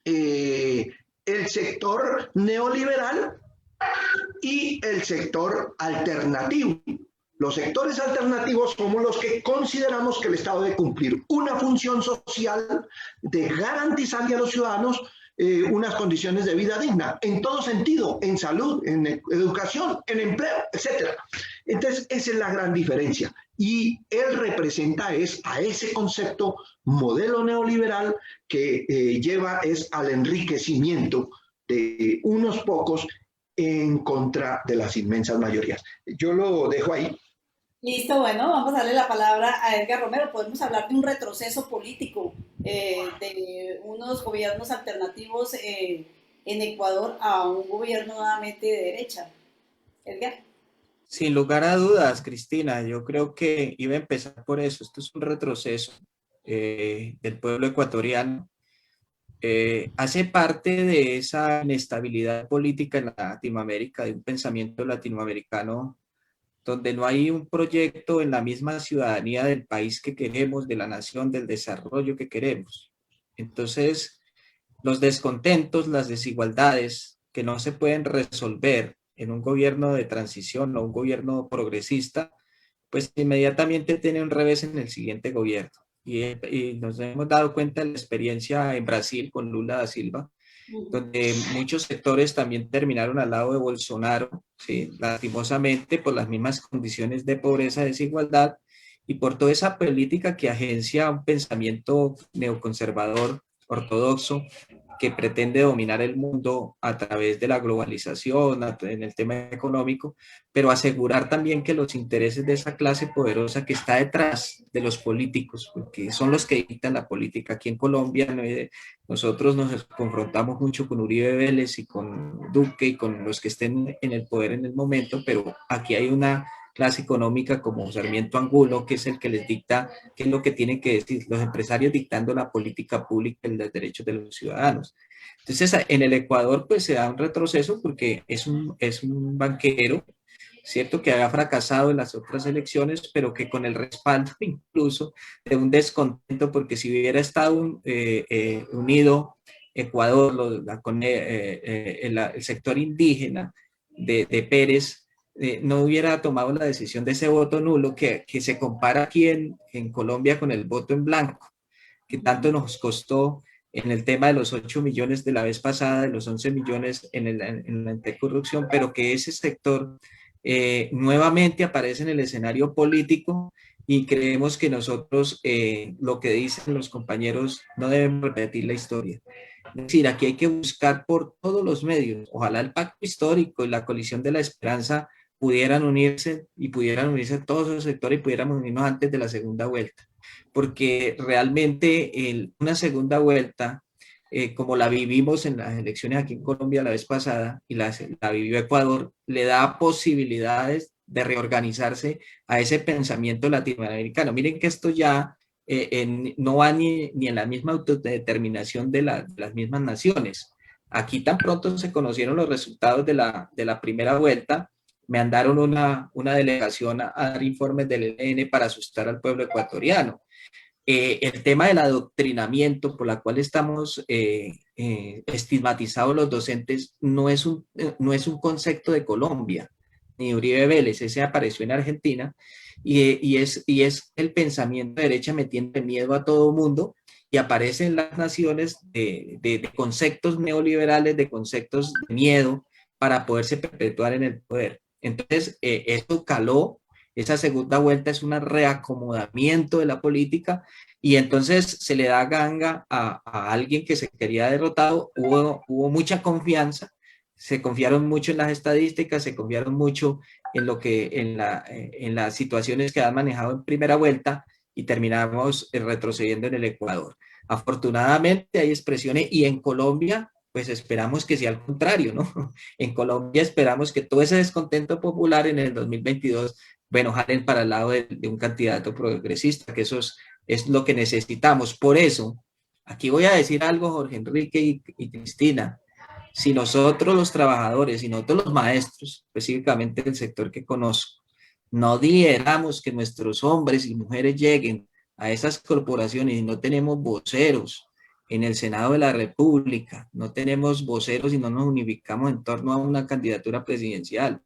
Speaker 6: el sector neoliberal y el sector alternativo. Los sectores alternativos somos los que consideramos que el Estado debe cumplir una función social de garantizarle a los ciudadanos unas condiciones de vida digna, en todo sentido, en salud, en educación, en empleo, etc. Entonces, esa es la gran diferencia. Y él representa a ese concepto modelo neoliberal que lleva al enriquecimiento de unos pocos en contra de las inmensas mayorías. Yo lo dejo ahí.
Speaker 1: Listo, bueno, vamos a darle la palabra a Edgar Romero. Podemos hablar de un retroceso político, de unos gobiernos alternativos en Ecuador a un gobierno nuevamente de derecha. Edgar.
Speaker 5: Sin lugar a dudas, Cristina, yo creo que iba a empezar por eso. Esto es un retroceso del pueblo ecuatoriano. Hace parte de esa inestabilidad política en Latinoamérica, de un pensamiento latinoamericano donde no hay un proyecto en la misma ciudadanía del país que queremos, de la nación, del desarrollo que queremos. Entonces, los descontentos, las desigualdades que no se pueden resolver en un gobierno de transición o un gobierno progresista, pues inmediatamente tiene un revés en el siguiente gobierno. Y nos hemos dado cuenta de la experiencia en Brasil con Lula da Silva, donde muchos sectores también terminaron al lado de Bolsonaro, ¿sí? Lastimosamente por las mismas condiciones de pobreza, desigualdad y por toda esa política que agencia un pensamiento neoconservador, ortodoxo, que pretende dominar el mundo a través de la globalización, en el tema económico, pero asegurar también que los intereses de esa clase poderosa que está detrás de los políticos, porque son los que dictan la política. Aquí en Colombia nosotros nos confrontamos mucho con Uribe Vélez y con Duque y con los que estén en el poder en el momento, pero aquí hay una clase económica como Sarmiento Angulo, que es el que les dicta qué es lo que tienen que decir, los empresarios dictando la política pública y los derechos de los ciudadanos. Entonces, en el Ecuador, pues se da un retroceso porque es un banquero, cierto, que había fracasado en las otras elecciones, pero que con el respaldo incluso de un descontento, porque si hubiera estado unido Ecuador, el sector indígena de Pérez, no hubiera tomado la decisión de ese voto nulo que se compara aquí en Colombia con el voto en blanco, que tanto nos costó en el tema de los 8 millones de la vez pasada, de los 11 millones en la anticorrupción, pero que ese sector nuevamente aparece en el escenario político y creemos que nosotros, lo que dicen los compañeros, no debemos repetir la historia. Es decir, aquí hay que buscar por todos los medios, ojalá el pacto histórico y la coalición de la esperanza pudieran unirse todos esos sectores y pudiéramos unirnos antes de la segunda vuelta, porque realmente una segunda vuelta, como la vivimos en las elecciones aquí en Colombia la vez pasada y la vivió Ecuador, le da posibilidades de reorganizarse a ese pensamiento latinoamericano. Miren que esto ya no va ni en la misma autodeterminación de las mismas naciones. Aquí tan pronto se conocieron los resultados de la primera vuelta, me mandaron una delegación a dar informes del ELN para asustar al pueblo ecuatoriano. El tema del adoctrinamiento por la cual estamos estigmatizados los docentes no es un concepto de Colombia, ni Uribe Vélez, ese apareció en Argentina, y es el pensamiento de derecha metiendo miedo a todo mundo, y aparece en las naciones de conceptos neoliberales, de conceptos de miedo para poderse perpetuar en el poder. Entonces, eso caló, esa segunda vuelta es un reacomodamiento de la política y entonces se le da ganga a alguien que se quería derrotado, hubo mucha confianza, se confiaron mucho en las estadísticas, se confiaron mucho en las situaciones que han manejado en primera vuelta y terminamos retrocediendo en el Ecuador. Afortunadamente hay expresiones y en Colombia pues esperamos que sea al contrario, ¿no? En Colombia esperamos que todo ese descontento popular en el 2022, bueno, jalen para el lado de un candidato progresista, que eso es lo que necesitamos. Por eso, aquí voy a decir algo, Jorge Enrique y Cristina. Si nosotros los trabajadores y nosotros los maestros, específicamente del sector que conozco, no lideramos que nuestros hombres y mujeres lleguen a esas corporaciones y no tenemos voceros en el Senado de la República, no tenemos voceros y no nos unificamos en torno a una candidatura presidencial,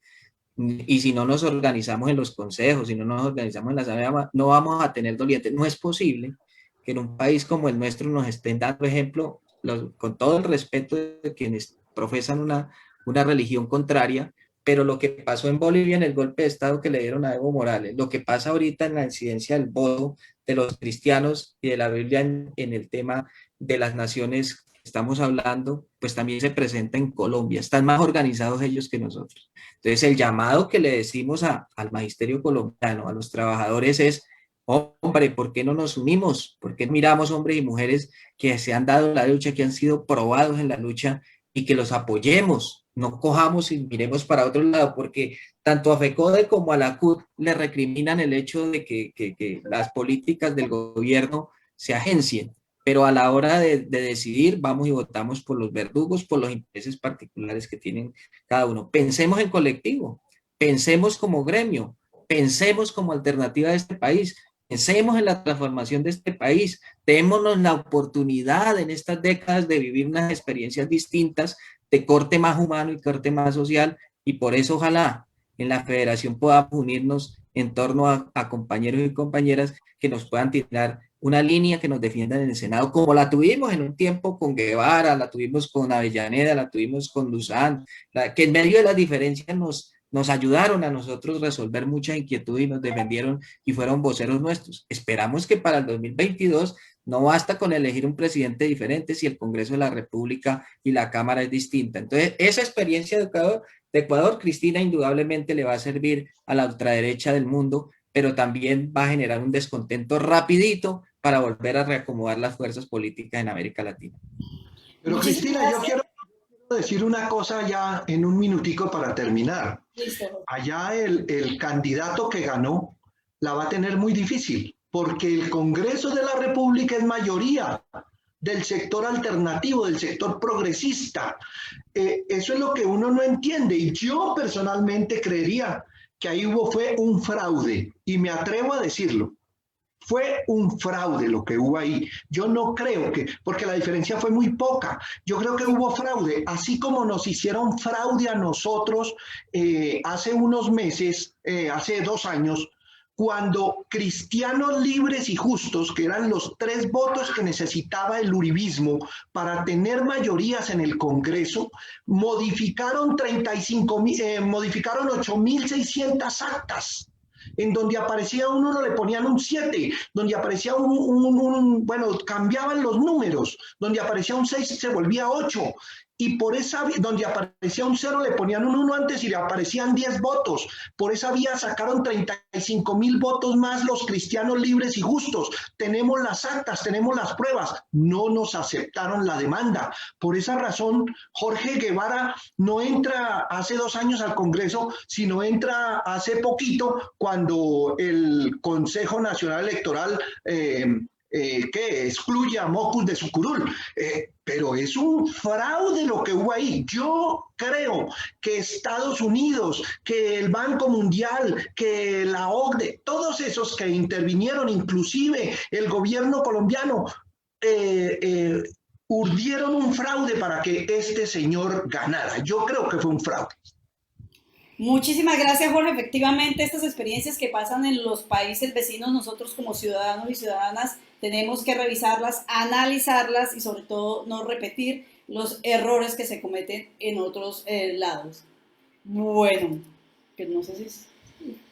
Speaker 5: y si no nos organizamos en los consejos, si no nos organizamos en la asamblea, no vamos a tener dolientes. No es posible que en un país como el nuestro nos estén dando ejemplo, con todo el respeto de quienes profesan una religión contraria, pero lo que pasó en Bolivia en el golpe de Estado que le dieron a Evo Morales, lo que pasa ahorita en la incidencia del voto de los cristianos y de la Biblia en el tema de las naciones que estamos hablando, pues también se presenta en Colombia. Están más organizados ellos que nosotros. Entonces, el llamado que le decimos al magisterio colombiano, a los trabajadores es: hombre, ¿por qué no nos unimos? ¿Por qué miramos hombres y mujeres que se han dado la lucha, que han sido probados en la lucha, y que los apoyemos? No cojamos y miremos para otro lado, porque tanto a FECODE como a la CUT le recriminan el hecho de que las políticas del gobierno se agencien, pero a la hora de decidir vamos y votamos por los verdugos, por los intereses particulares que tienen cada uno. Pensemos en colectivo, pensemos como gremio, pensemos como alternativa de este país, pensemos en la transformación de este país, démonos la oportunidad en estas décadas de vivir unas experiencias distintas de corte más humano y corte más social, y por eso ojalá en la federación podamos unirnos en torno a compañeros y compañeras que nos puedan tirar una línea que nos defiendan en el Senado, como la tuvimos en un tiempo con Guevara, la tuvimos con Avellaneda, la tuvimos con Luzán, que en medio de las diferencias nos ayudaron a nosotros resolver muchas inquietudes y nos defendieron y fueron voceros nuestros. Esperamos que para el 2022 no basta con elegir un presidente diferente si el Congreso de la República y la Cámara es distinta. Entonces, esa experiencia de Ecuador, Cristina, indudablemente le va a servir a la ultraderecha del mundo, pero también va a generar un descontento rapidito para volver a reacomodar las fuerzas políticas en América Latina.
Speaker 6: Pero Cristina, yo quiero decir una cosa ya en un minutico para terminar. Allá el candidato que ganó la va a tener muy difícil, porque el Congreso de la República es mayoría del sector alternativo, del sector progresista. Eso es lo que uno no entiende, y yo personalmente creería que ahí fue un fraude, y me atrevo a decirlo. Fue un fraude lo que hubo ahí. Yo no creo porque la diferencia fue muy poca. Yo creo que hubo fraude, así como nos hicieron fraude a nosotros hace unos meses, hace 2 años, cuando Cristianos Libres y Justos, que eran los 3 votos que necesitaba el uribismo para tener mayorías en el Congreso, modificaron 8.600 actas. En donde aparecía un 1 le ponían un 7, donde aparecía bueno, cambiaban los números, donde aparecía un 6 se volvía 8, y por esa vía, donde aparecía un 0 le ponían un 1 antes y le aparecían 10 votos. Por esa vía sacaron 35.000 votos más los Cristianos Libres y Justos. Tenemos las actas, tenemos las pruebas. No nos aceptaron la demanda. Por esa razón, Jorge Guevara no entra hace 2 años al Congreso, sino entra hace poquito, cuando el Consejo Nacional Electoral que excluye a Mockus de su curul. Pero es un fraude lo que hubo ahí. Yo creo que Estados Unidos, que el Banco Mundial, que la OCDE, todos esos que intervinieron, inclusive el gobierno colombiano, urdieron un fraude para que este señor ganara. Yo creo que fue un fraude.
Speaker 1: Muchísimas gracias, Jorge. Efectivamente, estas experiencias que pasan en los países vecinos, nosotros como ciudadanos y ciudadanas tenemos que revisarlas, analizarlas y sobre todo no repetir los errores que se cometen en otros lados. Bueno, que no sé si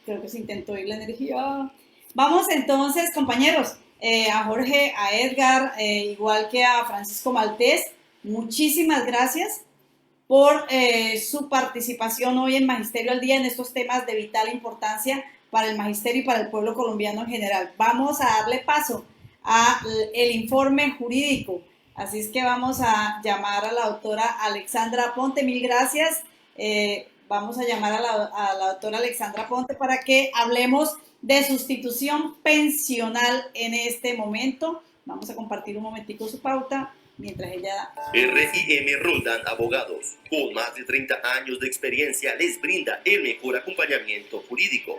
Speaker 1: creo que se intentó ir la energía. Vamos entonces, compañeros, a Jorge, a Edgar, igual que a Francisco Maltés, muchísimas gracias por su participación hoy en Magisterio al Día en estos temas de vital importancia para el magisterio y para el pueblo colombiano en general. Vamos a darle paso al informe jurídico. Así es que vamos a llamar a la doctora Alexandra Ponte. Mil gracias. Vamos a llamar a la doctora Alexandra Ponte para que hablemos de sustitución pensional en este momento. Vamos a compartir un momentico su pauta mientras ella...
Speaker 3: R.I.M. Roldán Abogados, con más de 30 años de experiencia, les brinda el mejor acompañamiento jurídico.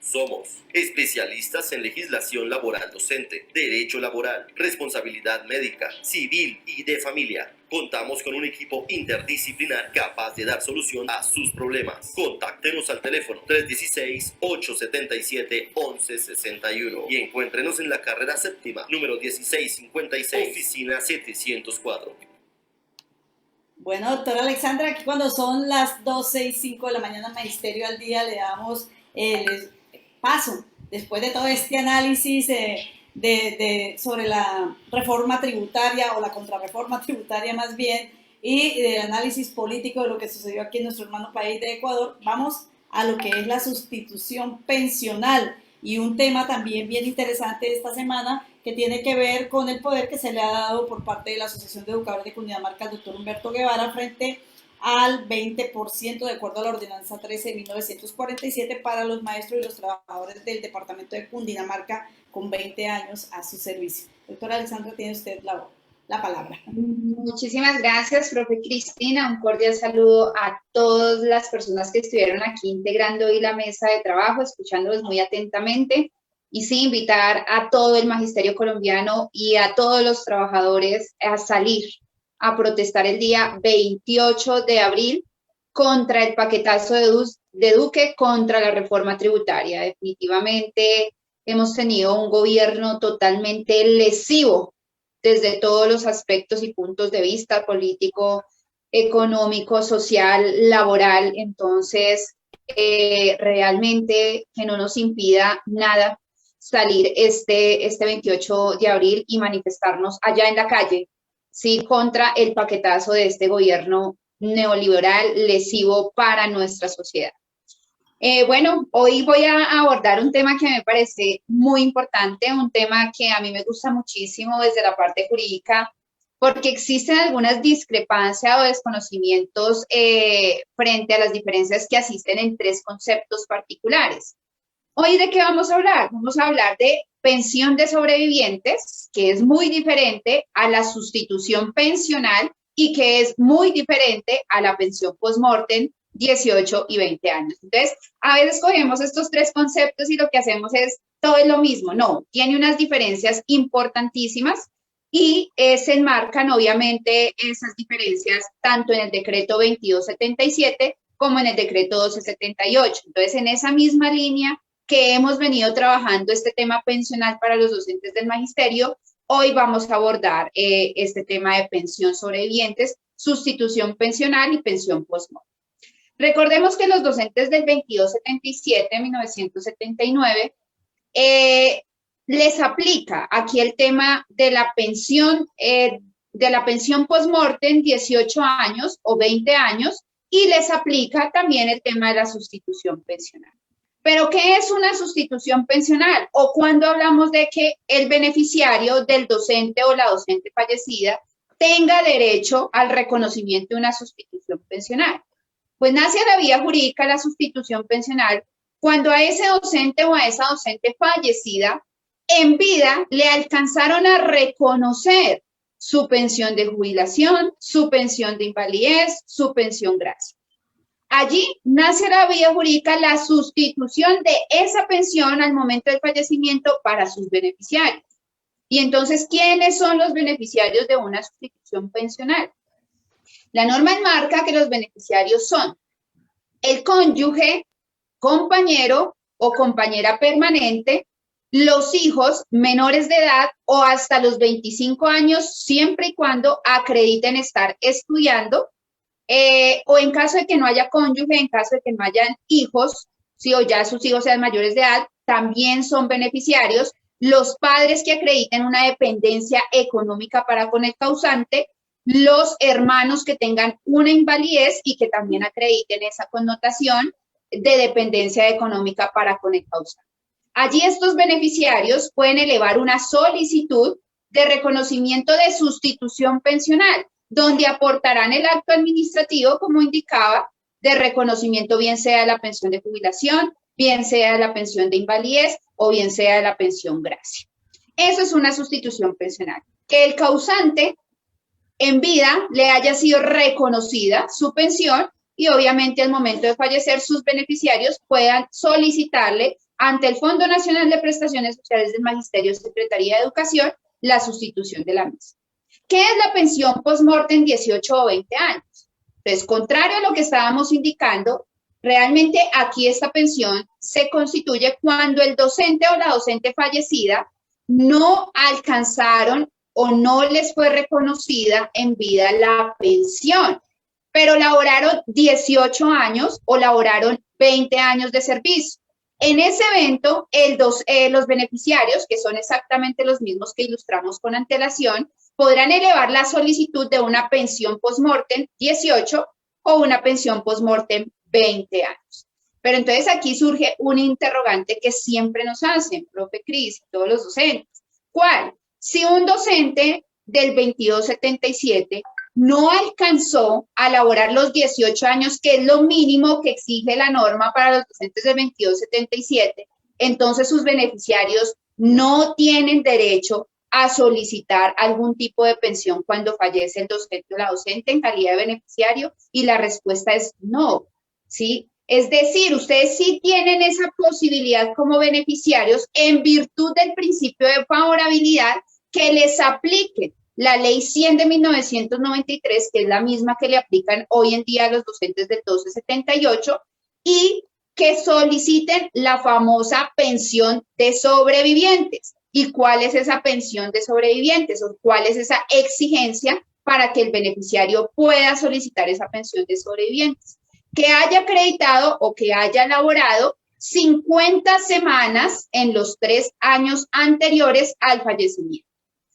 Speaker 3: Somos especialistas en legislación laboral docente, derecho laboral, responsabilidad médica, civil y de familia. Contamos con un equipo interdisciplinar capaz de dar solución a sus problemas. Contáctenos al teléfono 316-877-1161 y encuéntrenos en la carrera séptima, número 1656, oficina 704.
Speaker 1: Bueno, doctora Alexandra, aquí cuando son las 12:05 de la mañana, Magisterio al Día, le damos el paso, después de todo este análisis sobre la reforma tributaria o la contrarreforma tributaria más bien, y del análisis político de lo que sucedió aquí en nuestro hermano país de Ecuador, vamos a lo que es la sustitución pensional, y un tema también bien interesante esta semana que tiene que ver con el poder que se le ha dado por parte de la Asociación de Educadores de Cundinamarca al doctor Humberto Guevara frente al 20% de acuerdo a la ordenanza 13 de 1947 para los maestros y los trabajadores del departamento de Cundinamarca con 20 años a su servicio. Doctora Alexandra, tiene usted la palabra.
Speaker 7: Muchísimas gracias, profe Cristina. Un cordial saludo a todas las personas que estuvieron aquí integrando hoy la mesa de trabajo, escuchándolos muy atentamente. Y sí, invitar a todo el magisterio colombiano y a todos los trabajadores a salir a protestar el día 28 de abril contra el paquetazo de Duque, contra la reforma tributaria. Definitivamente hemos tenido un gobierno totalmente lesivo desde todos los aspectos y puntos de vista, político, económico, social, laboral. Entonces, realmente que no nos impida nada salir este 28 de abril y manifestarnos allá en la calle, sí, contra el paquetazo de este gobierno neoliberal lesivo para nuestra sociedad. Bueno, hoy voy a abordar un tema que me parece muy importante, un tema que a mí me gusta muchísimo desde la parte jurídica, porque existen algunas discrepancias o desconocimientos frente a las diferencias que asisten en tres conceptos particulares. Hoy, ¿de qué vamos a hablar? Vamos a hablar de pensión de sobrevivientes, que es muy diferente a la sustitución pensional y que es muy diferente a la pensión post-mortem, 18 y 20 años. Entonces, a veces cogemos estos tres conceptos y lo que hacemos es, todo es lo mismo. No, tiene unas diferencias importantísimas y se enmarcan obviamente esas diferencias tanto en el decreto 2277 como en el decreto 1278. Entonces, en esa misma línea que hemos venido trabajando este tema pensional para los docentes del magisterio, hoy vamos a abordar este tema de pensión sobrevivientes, sustitución pensional y pensión postmortem. Recordemos que los docentes del 2277, 1979, les aplica aquí el tema de la pensión postmortem 18 años o 20 años y les aplica también el tema de la sustitución pensional. ¿Pero qué es una sustitución pensional? O cuando hablamos de que el beneficiario del docente o la docente fallecida tenga derecho al reconocimiento de una sustitución pensional. Pues nace a la vía jurídica la sustitución pensional cuando a ese docente o a esa docente fallecida en vida le alcanzaron a reconocer su pensión de jubilación, su pensión de invalidez, su pensión gracia. Allí nace la vía jurídica la sustitución de esa pensión al momento del fallecimiento para sus beneficiarios. Y entonces, ¿quiénes son los beneficiarios de una sustitución pensional? La norma enmarca que los beneficiarios son el cónyuge, compañero o compañera permanente, los hijos menores de edad o hasta los 25 años, siempre y cuando acrediten estar estudiando, o en caso de que no haya cónyuge, en caso de que no hayan hijos, si o ya sus hijos sean mayores de edad, también son beneficiarios. Los padres que acrediten una dependencia económica para con el causante los hermanos que tengan una invalidez y que también acrediten esa connotación de dependencia económica para con el causante. Allí estos beneficiarios pueden elevar una solicitud de reconocimiento de sustitución pensional, donde aportarán el acto administrativo, como indicaba, de reconocimiento, bien sea de la pensión de jubilación, bien sea de la pensión de invalidez o bien sea de la pensión gracia. Eso es una sustitución pensional. Que el causante en vida le haya sido reconocida su pensión y obviamente al momento de fallecer sus beneficiarios puedan solicitarle ante el Fondo Nacional de Prestaciones Sociales del Magisterio Secretaría de Educación la sustitución de la misma. ¿Qué es la pensión post-mortem 18 o 20 años? Entonces, contrario a lo que estábamos indicando, realmente aquí esta pensión se constituye cuando el docente o la docente fallecida no alcanzaron o no les fue reconocida en vida la pensión, pero laboraron 18 años o laboraron 20 años de servicio. En ese evento, los beneficiarios, que son exactamente los mismos que ilustramos con antelación, podrán elevar la solicitud de una pensión post-mortem 18 o una pensión post-mortem 20 años. Pero entonces aquí surge un interrogante que siempre nos hacen, profe Cris, todos los docentes. ¿Cuál? Si un docente del 2277 no alcanzó a laborar los 18 años, que es lo mínimo que exige la norma para los docentes del 2277, entonces sus beneficiarios no tienen derecho a solicitar algún tipo de pensión cuando fallece el docente o la docente en calidad de beneficiario, y la respuesta es no, ¿sí? Es decir, ustedes sí tienen esa posibilidad como beneficiarios en virtud del principio de favorabilidad que les apliquen la ley 100 de 1993, que es la misma que le aplican hoy en día a los docentes del 1278, y que soliciten la famosa pensión de sobrevivientes. ¿Y cuál es esa pensión de sobrevivientes? ¿O cuál es esa exigencia para que el beneficiario pueda solicitar esa pensión de sobrevivientes? Que haya acreditado o que haya laborado 50 semanas en los 3 años anteriores al fallecimiento.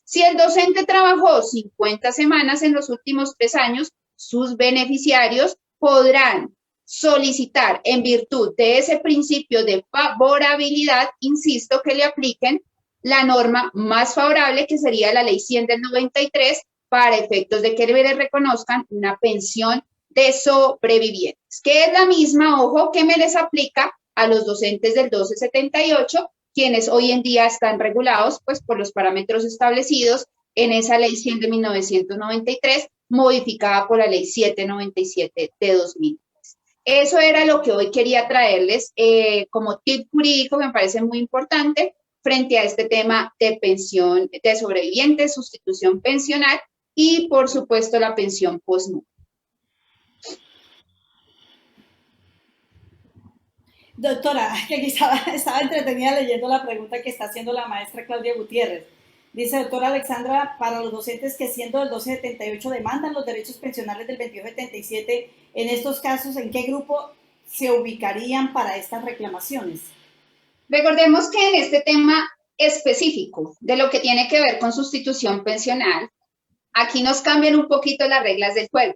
Speaker 7: Si el docente trabajó 50 semanas en los últimos 3 años, sus beneficiarios podrán solicitar en virtud de ese principio de favorabilidad, insisto, que le apliquen la norma más favorable, que sería la ley 100 del 93, para efectos de que le reconozcan una pensión de sobrevivientes, que es la misma, ojo, que me les aplica a los docentes del 1278, quienes hoy en día están regulados pues por los parámetros establecidos en esa ley 100 de 1993, modificada por la ley 797 de 2003. Eso era lo que hoy quería traerles como tip jurídico que me parece muy importante frente a este tema de pensión de sobrevivientes, sustitución pensional y, por supuesto, la pensión post-mortem.
Speaker 1: Doctora, que aquí estaba entretenida leyendo la pregunta que está haciendo la maestra Claudia Gutiérrez. Dice, doctora Alexandra, para los docentes que siendo del 1278 demandan los derechos pensionales del 2277, en estos casos, ¿en qué grupo se ubicarían para estas reclamaciones?
Speaker 7: Recordemos que en este tema específico de lo que tiene que ver con sustitución pensional, aquí nos cambian un poquito las reglas del juego.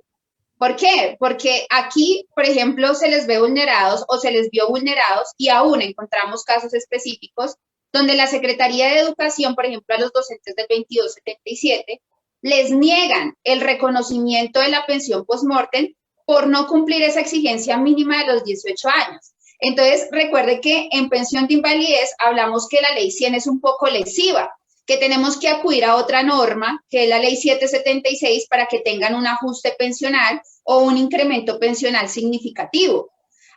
Speaker 7: ¿Por qué? Porque aquí, por ejemplo, se les ve vulnerados o se les vio vulnerados y aún encontramos casos específicos donde la Secretaría de Educación, por ejemplo, a los docentes del 2277, les niegan el reconocimiento de la pensión post-mortem por no cumplir esa exigencia mínima de los 18 años. Entonces, recuerde que en pensión de invalidez hablamos que la ley 100 es un poco lesiva, que tenemos que acudir a otra norma, que es la ley 776, para que tengan un ajuste pensional o un incremento pensional significativo.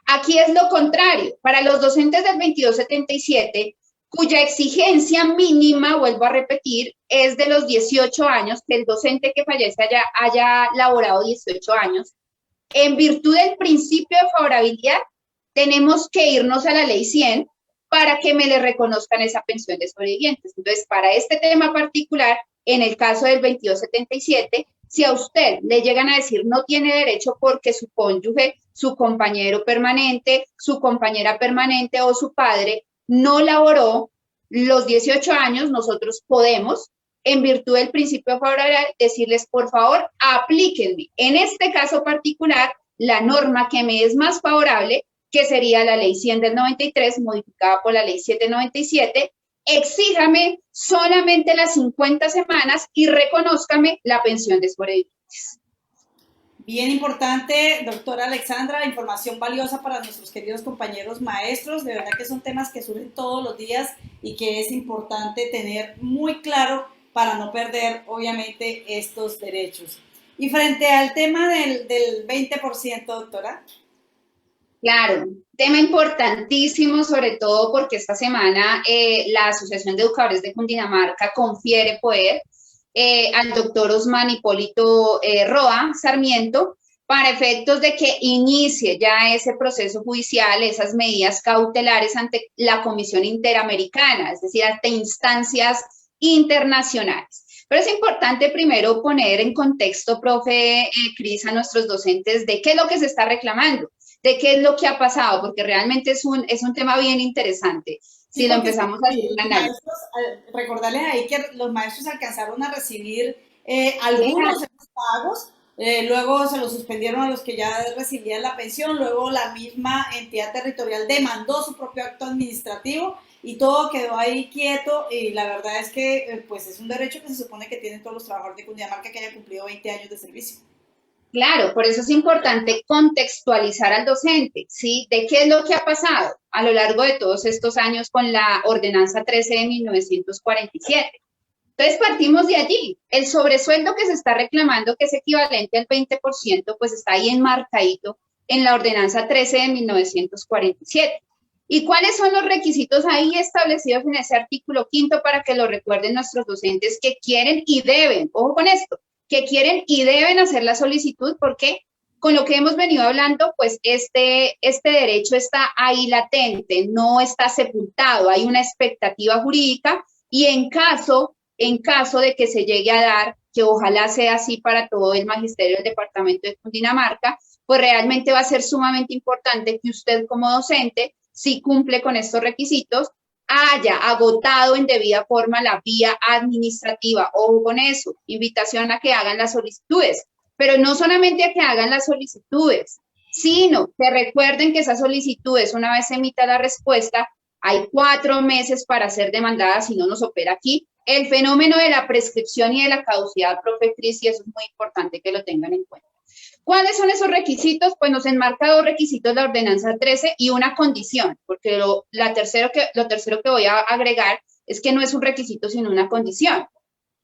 Speaker 7: Aquí es lo contrario. Para los docentes del 2277, cuya exigencia mínima, vuelvo a repetir, es de los 18 años, que el docente que fallece haya laborado 18 años, en virtud del principio de favorabilidad, tenemos que irnos a la ley 100 para que me le reconozcan esa pensión de sobrevivientes. Entonces, para este tema particular, en el caso del 2277, si a usted le llegan a decir no tiene derecho porque su cónyuge, su compañero permanente, su compañera permanente o su padre no laboró los 18 años, nosotros podemos en virtud del principio favorable, decirles, por favor, aplíquenme, en este caso particular, la norma que me es más favorable, que sería la ley 100 del 93, modificada por la ley 797, exíjame solamente las 50 semanas y reconózcame la pensión de sobrevivientes.
Speaker 1: Bien importante, doctora Alexandra, información valiosa para nuestros queridos compañeros maestros. De verdad que son temas que surgen todos los días y que es importante tener muy claro para no perder, obviamente, estos derechos. Y frente al tema del 20%, doctora.
Speaker 7: Claro, tema importantísimo, sobre todo porque esta semana la Asociación de Educadores de Cundinamarca confiere poder al doctor Osman Hipólito Roa Sarmiento para efectos de que inicie ya ese proceso judicial, esas medidas cautelares ante la Comisión Interamericana, es decir, ante instancias internacionales. Pero es importante primero poner en contexto, profe Cris, a nuestros docentes de qué es lo que se está reclamando, de qué es lo que ha pasado, porque realmente es un tema bien interesante. Si sí, lo empezamos a hacer un análisis.
Speaker 1: Recordarles ahí que los maestros alcanzaron a recibir algunos de los pagos, luego se los suspendieron a los que ya recibían la pensión, luego la misma entidad territorial demandó su propio acto administrativo y todo quedó ahí quieto, y la verdad es que pues es un derecho que se supone que tienen todos los trabajadores de Cundinamarca que hayan cumplido 20 años de servicio.
Speaker 7: Claro, por eso es importante contextualizar al docente, ¿sí? De qué es lo que ha pasado a lo largo de todos estos años con la Ordenanza 13 de 1947. Entonces partimos de allí. El sobresueldo que se está reclamando, que es equivalente al 20%, pues está ahí enmarcadito en la Ordenanza 13 de 1947. ¿Y cuáles son los requisitos ahí establecidos en ese artículo 5 para que lo recuerden nuestros docentes que quieren y deben, ojo con esto, que quieren y deben hacer la solicitud? Porque con lo que hemos venido hablando, pues este derecho está ahí latente, no está sepultado, hay una expectativa jurídica y en caso de que se llegue a dar, que ojalá sea así para todo el magisterio del departamento de Cundinamarca, pues realmente va a ser sumamente importante que usted como docente, si cumple con estos requisitos, haya agotado en debida forma la vía administrativa. Ojo con eso, invitación a que hagan las solicitudes, pero no solamente a que hagan las solicitudes, sino que recuerden que esas solicitudes, una vez se emita la respuesta, hay 4 meses para ser demandadas si no nos opera aquí el fenómeno de la prescripción y de la caducidad, profe Cris, y eso es muy importante que lo tengan en cuenta. ¿Cuáles son esos requisitos? Pues nos enmarca 2 requisitos la Ordenanza 13 y una condición, porque lo tercero que voy a agregar es que no es un requisito, sino una condición.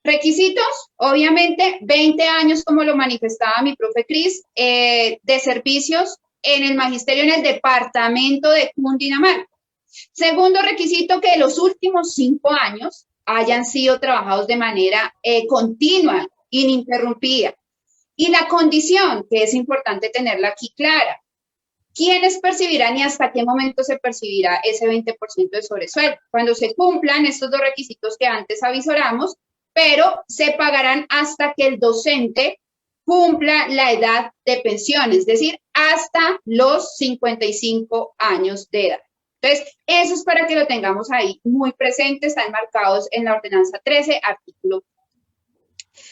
Speaker 7: Requisitos, obviamente, 20 años, como lo manifestaba mi profe Cris, de servicios en el magisterio en el departamento de Cundinamarca. Segundo requisito, que los últimos 5 años hayan sido trabajados de manera continua, ininterrumpida. Y la condición, que es importante tenerla aquí clara, ¿quiénes percibirán y hasta qué momento se percibirá ese 20% de sobresueldo? Cuando se cumplan estos 2 requisitos que antes avisoramos, pero se pagarán hasta que el docente cumpla la edad de pensión, es decir, hasta los 55 años de edad. Entonces, eso es para que lo tengamos ahí muy presente, están marcados en la Ordenanza 13, artículo.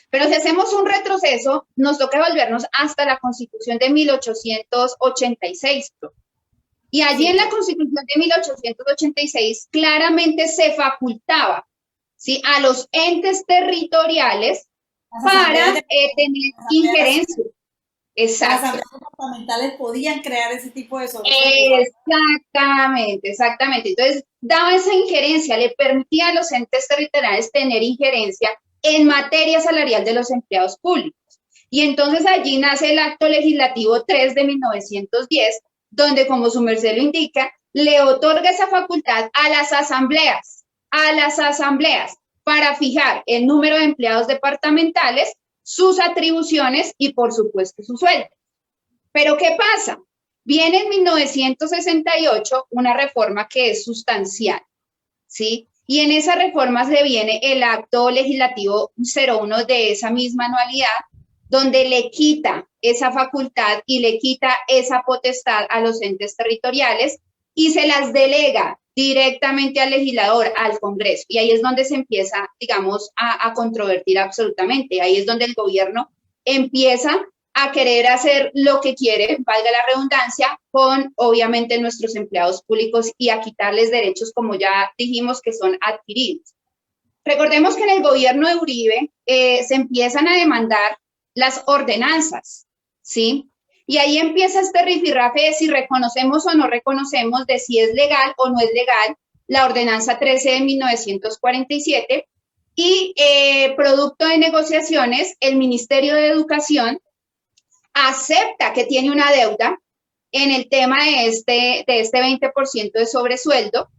Speaker 7: Pero si hacemos un retroceso, nos toca volvernos hasta la Constitución de 1886. Y allí en la Constitución de 1886 claramente se facultaba, ¿sí?, a los entes territoriales para tener injerencia. Exacto.
Speaker 1: Las asambleas departamentales podían crear ese tipo de sobresueldos.
Speaker 7: Exactamente. Entonces, daba esa injerencia, le permitía a los entes territoriales tener injerencia en materia salarial de los empleados públicos. Y entonces allí nace el Acto Legislativo 3 de 1910, donde, como su merced lo indica, le otorga esa facultad a las asambleas, para fijar el número de empleados departamentales, sus atribuciones y, por supuesto, su sueldo. Pero, ¿qué pasa? Viene en 1968 una reforma que es sustancial, ¿sí? Y en esas reformas le viene el Acto Legislativo 01 de esa misma anualidad, donde le quita esa facultad y le quita esa potestad a los entes territoriales y se las delega directamente al legislador, al Congreso. Y ahí es donde se empieza, digamos, a controvertir absolutamente. Ahí es donde el gobierno empieza a querer hacer lo que quiere, valga la redundancia, con obviamente nuestros empleados públicos y a quitarles derechos, como ya dijimos, que son adquiridos. Recordemos que en el gobierno de Uribe se empiezan a demandar las ordenanzas, ¿sí? Y ahí empieza este rifirrafe de si reconocemos o no reconocemos, de si es legal o no es legal la ordenanza 13 de 1947 y producto de negociaciones, el Ministerio de Educación acepta que tiene una deuda en el tema de este 20% de sobresueldo,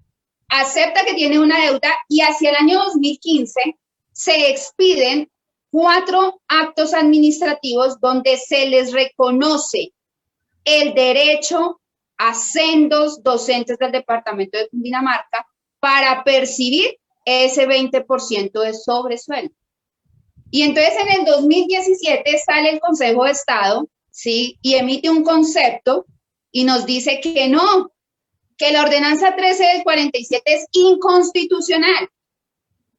Speaker 7: acepta que tiene una deuda y hacia el año 2015 se expiden 4 actos administrativos donde se les reconoce el derecho a sendos docentes del departamento de Cundinamarca para percibir ese 20% de sobresueldo. Y entonces en el 2017 sale el Consejo de Estado, ¿sí? Y emite un concepto y nos dice que no, que la ordenanza 13 del 47 es inconstitucional,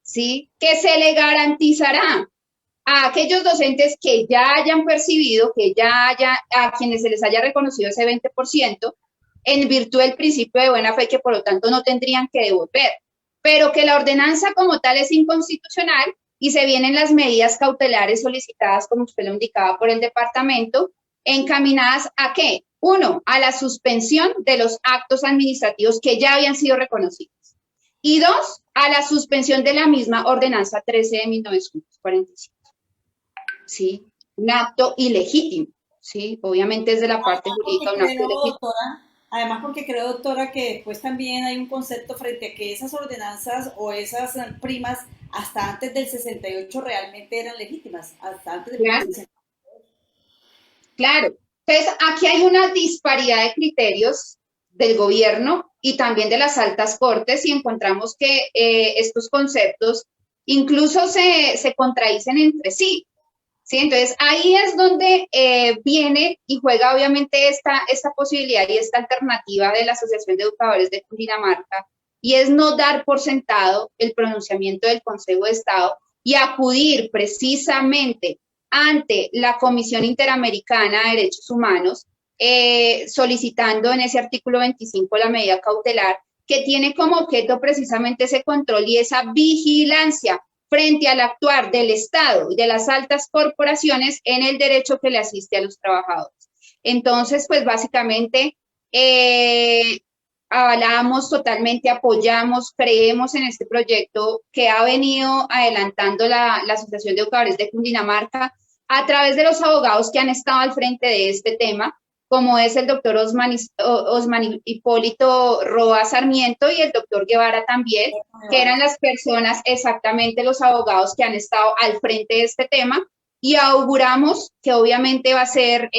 Speaker 7: ¿sí? Que se le garantizará a aquellos docentes que ya hayan percibido, a quienes se les haya reconocido ese 20%, en virtud del principio de buena fe, que por lo tanto no tendrían que devolver, pero que la ordenanza como tal es inconstitucional y se vienen las medidas cautelares solicitadas, como usted lo indicaba, por el departamento, encaminadas ¿a qué? 1, a la suspensión de los actos administrativos que ya habían sido reconocidos. Y 2, a la suspensión de la misma ordenanza 13 de 1945. ¿Sí? Un acto ilegítimo, ¿sí? Obviamente es de la parte jurídica un acto ilegítimo.
Speaker 1: Doctora, además porque creo, doctora, que después también hay un concepto frente a que esas ordenanzas o esas primas hasta antes del 68 realmente eran legítimas, hasta antes del 68.
Speaker 7: Claro. Entonces, aquí hay una disparidad de criterios del gobierno y también de las altas cortes y encontramos que estos conceptos incluso se contradicen entre sí. ¿Sí? Entonces, ahí es donde viene y juega obviamente esta posibilidad y esta alternativa de la Asociación de Educadores de Cundinamarca, y es no dar por sentado el pronunciamiento del Consejo de Estado y acudir precisamente ante la Comisión Interamericana de Derechos Humanos, solicitando en ese artículo 25 la medida cautelar, que tiene como objeto precisamente ese control y esa vigilancia frente al actuar del Estado y de las altas corporaciones en el derecho que le asiste a los trabajadores. Entonces, pues básicamente avalamos totalmente, apoyamos, creemos en este proyecto que ha venido adelantando la Asociación de Educadores de Cundinamarca a través de los abogados que han estado al frente de este tema, como es el doctor Osman Hipólito Roa Sarmiento y el doctor Guevara también, que eran las personas, exactamente los abogados que han estado al frente de este tema, y auguramos que obviamente va a ser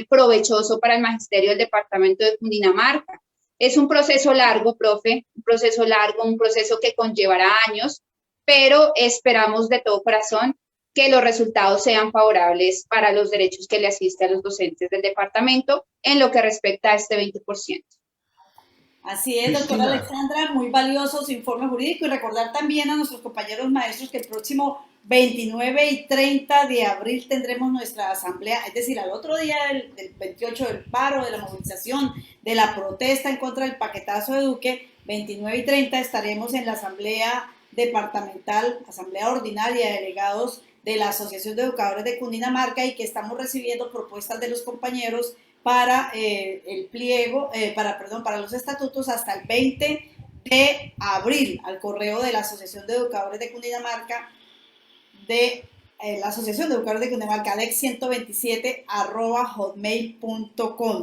Speaker 7: provechoso para el magisterio del departamento de Cundinamarca. Es un proceso largo, profe, un proceso largo, un proceso que conllevará años, pero esperamos de todo corazón que los resultados sean favorables para los derechos que le asiste a los docentes del departamento en lo que respecta a este 20%.
Speaker 1: Así es, doctora Alexandra, muy valioso su informe jurídico, y recordar también a nuestros compañeros maestros que el próximo 29 y 30 de abril tendremos nuestra asamblea, es decir, al otro día del 28 del paro, de la movilización, de la protesta en contra del paquetazo de Duque, 29 y 30 estaremos en la asamblea departamental, asamblea ordinaria de delegados de la Asociación de Educadores de Cundinamarca, y que estamos recibiendo propuestas de los compañeros para el pliego, para los estatutos hasta el 20 de abril, al correo de la Asociación de Educadores de Cundinamarca, la Asociación de Educadores de Cundinamarca, ADEC127@hotmail.com.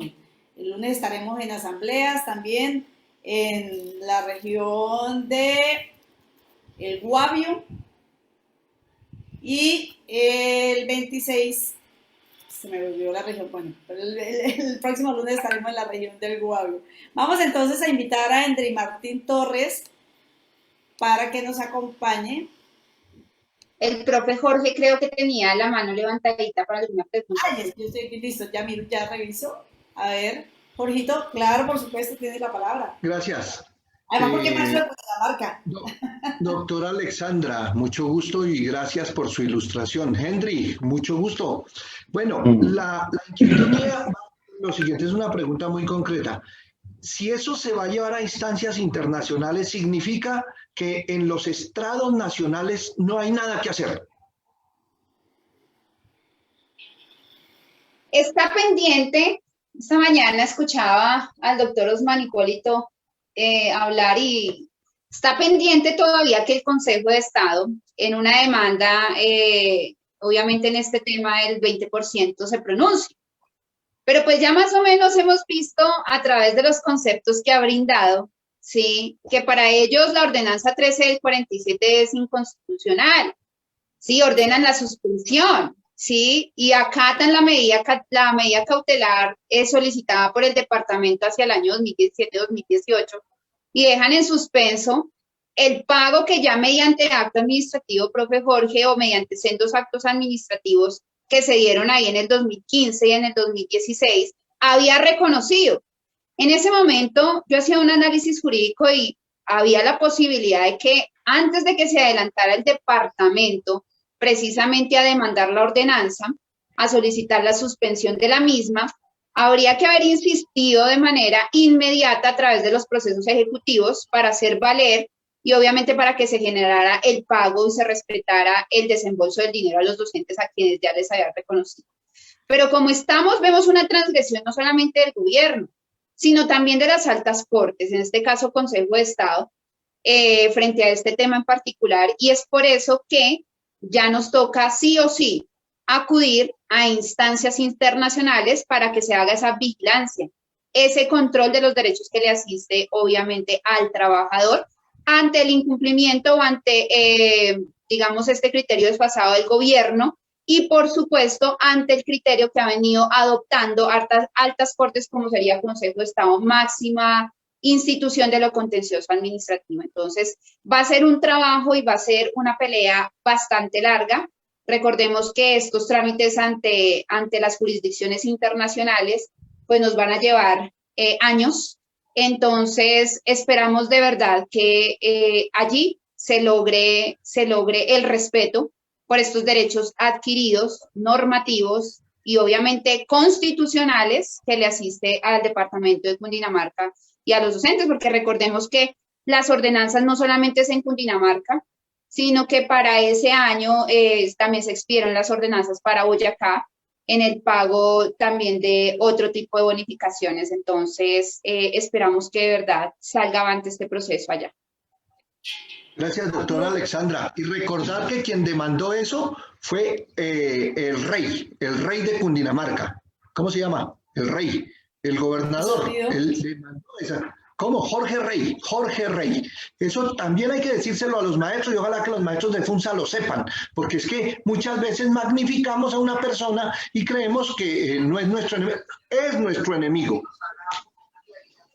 Speaker 1: El lunes estaremos en asambleas también en la región de El Guavio, y el 26, se me olvidó la región, bueno, pero el próximo lunes estaremos en la región del Guavio. Vamos entonces a invitar a Endry Martín Torres para que nos acompañe.
Speaker 7: El profe Jorge creo que tenía la mano levantadita para alguna pregunta.
Speaker 1: Ay, yo estoy listo, ya reviso. A ver, Jorgito, claro, por supuesto, tienes la palabra.
Speaker 6: Gracias.
Speaker 1: Además, porque más de Cundinamarca.
Speaker 6: Doctora Alexandra, mucho gusto y gracias por su ilustración. Henry, mucho gusto. Bueno, la inquietud mía, lo siguiente es una pregunta muy concreta. Si eso se va a llevar a instancias internacionales, ¿significa que en los estrados nacionales no hay nada que hacer?
Speaker 7: Está pendiente. Esta mañana escuchaba al doctor Osman Hipólito hablar y está pendiente todavía que el Consejo de Estado, en una demanda, obviamente en este tema del 20%, se pronuncie. Pero pues ya más o menos hemos visto a través de los conceptos que ha brindado, ¿sí? Que para ellos la ordenanza 13 del 47 es inconstitucional, ¿sí? Ordenan la suspensión, ¿sí? Y acatan la medida cautelar solicitada por el departamento hacia el año 2017-2018 y dejan en suspenso el pago que ya mediante acto administrativo, profe Jorge, o mediante sendos actos administrativos que se dieron ahí en el 2015 y en el 2016, había reconocido. En ese momento yo hacía un análisis jurídico y había la posibilidad de que antes de que se adelantara el departamento precisamente a demandar la ordenanza, a solicitar la suspensión de la misma, habría que haber insistido de manera inmediata a través de los procesos ejecutivos para hacer valer y obviamente para que se generara el pago y se respetara el desembolso del dinero a los docentes a quienes ya les había reconocido. Pero como estamos, vemos una transgresión no solamente del gobierno, sino también de las altas cortes, en este caso Consejo de Estado, frente a este tema en particular, y es por eso que ya nos toca sí o sí acudir a instancias internacionales para que se haga esa vigilancia, ese control de los derechos que le asiste obviamente al trabajador ante el incumplimiento o ante, digamos, este criterio desfasado del gobierno y, por supuesto, ante el criterio que ha venido adoptando altas cortes como sería Consejo de Estado, máxima institución de lo contencioso administrativo. Entonces, va a ser un trabajo y va a ser una pelea bastante larga. Recordemos que estos trámites ante las jurisdicciones internacionales, pues nos van a llevar años. Entonces, esperamos de verdad que allí se logre el respeto por estos derechos adquiridos, normativos y obviamente constitucionales que le asiste al departamento de Cundinamarca y a los docentes, porque recordemos que las ordenanzas no solamente es en Cundinamarca, sino que para ese año también se expidieron las ordenanzas para Boyacá, en el pago también de otro tipo de bonificaciones. Entonces, esperamos que de verdad salga avante este proceso allá.
Speaker 6: Gracias, doctora Alexandra. Y recordar que quien demandó eso fue el rey de Cundinamarca. ¿Cómo se llama? El rey, el gobernador. Él demandó esa. ¿Cómo? Jorge Rey. Eso también hay que decírselo a los maestros y ojalá que los maestros de FUNSA lo sepan, porque es que muchas veces magnificamos a una persona y creemos que no es nuestro enemigo, es nuestro enemigo.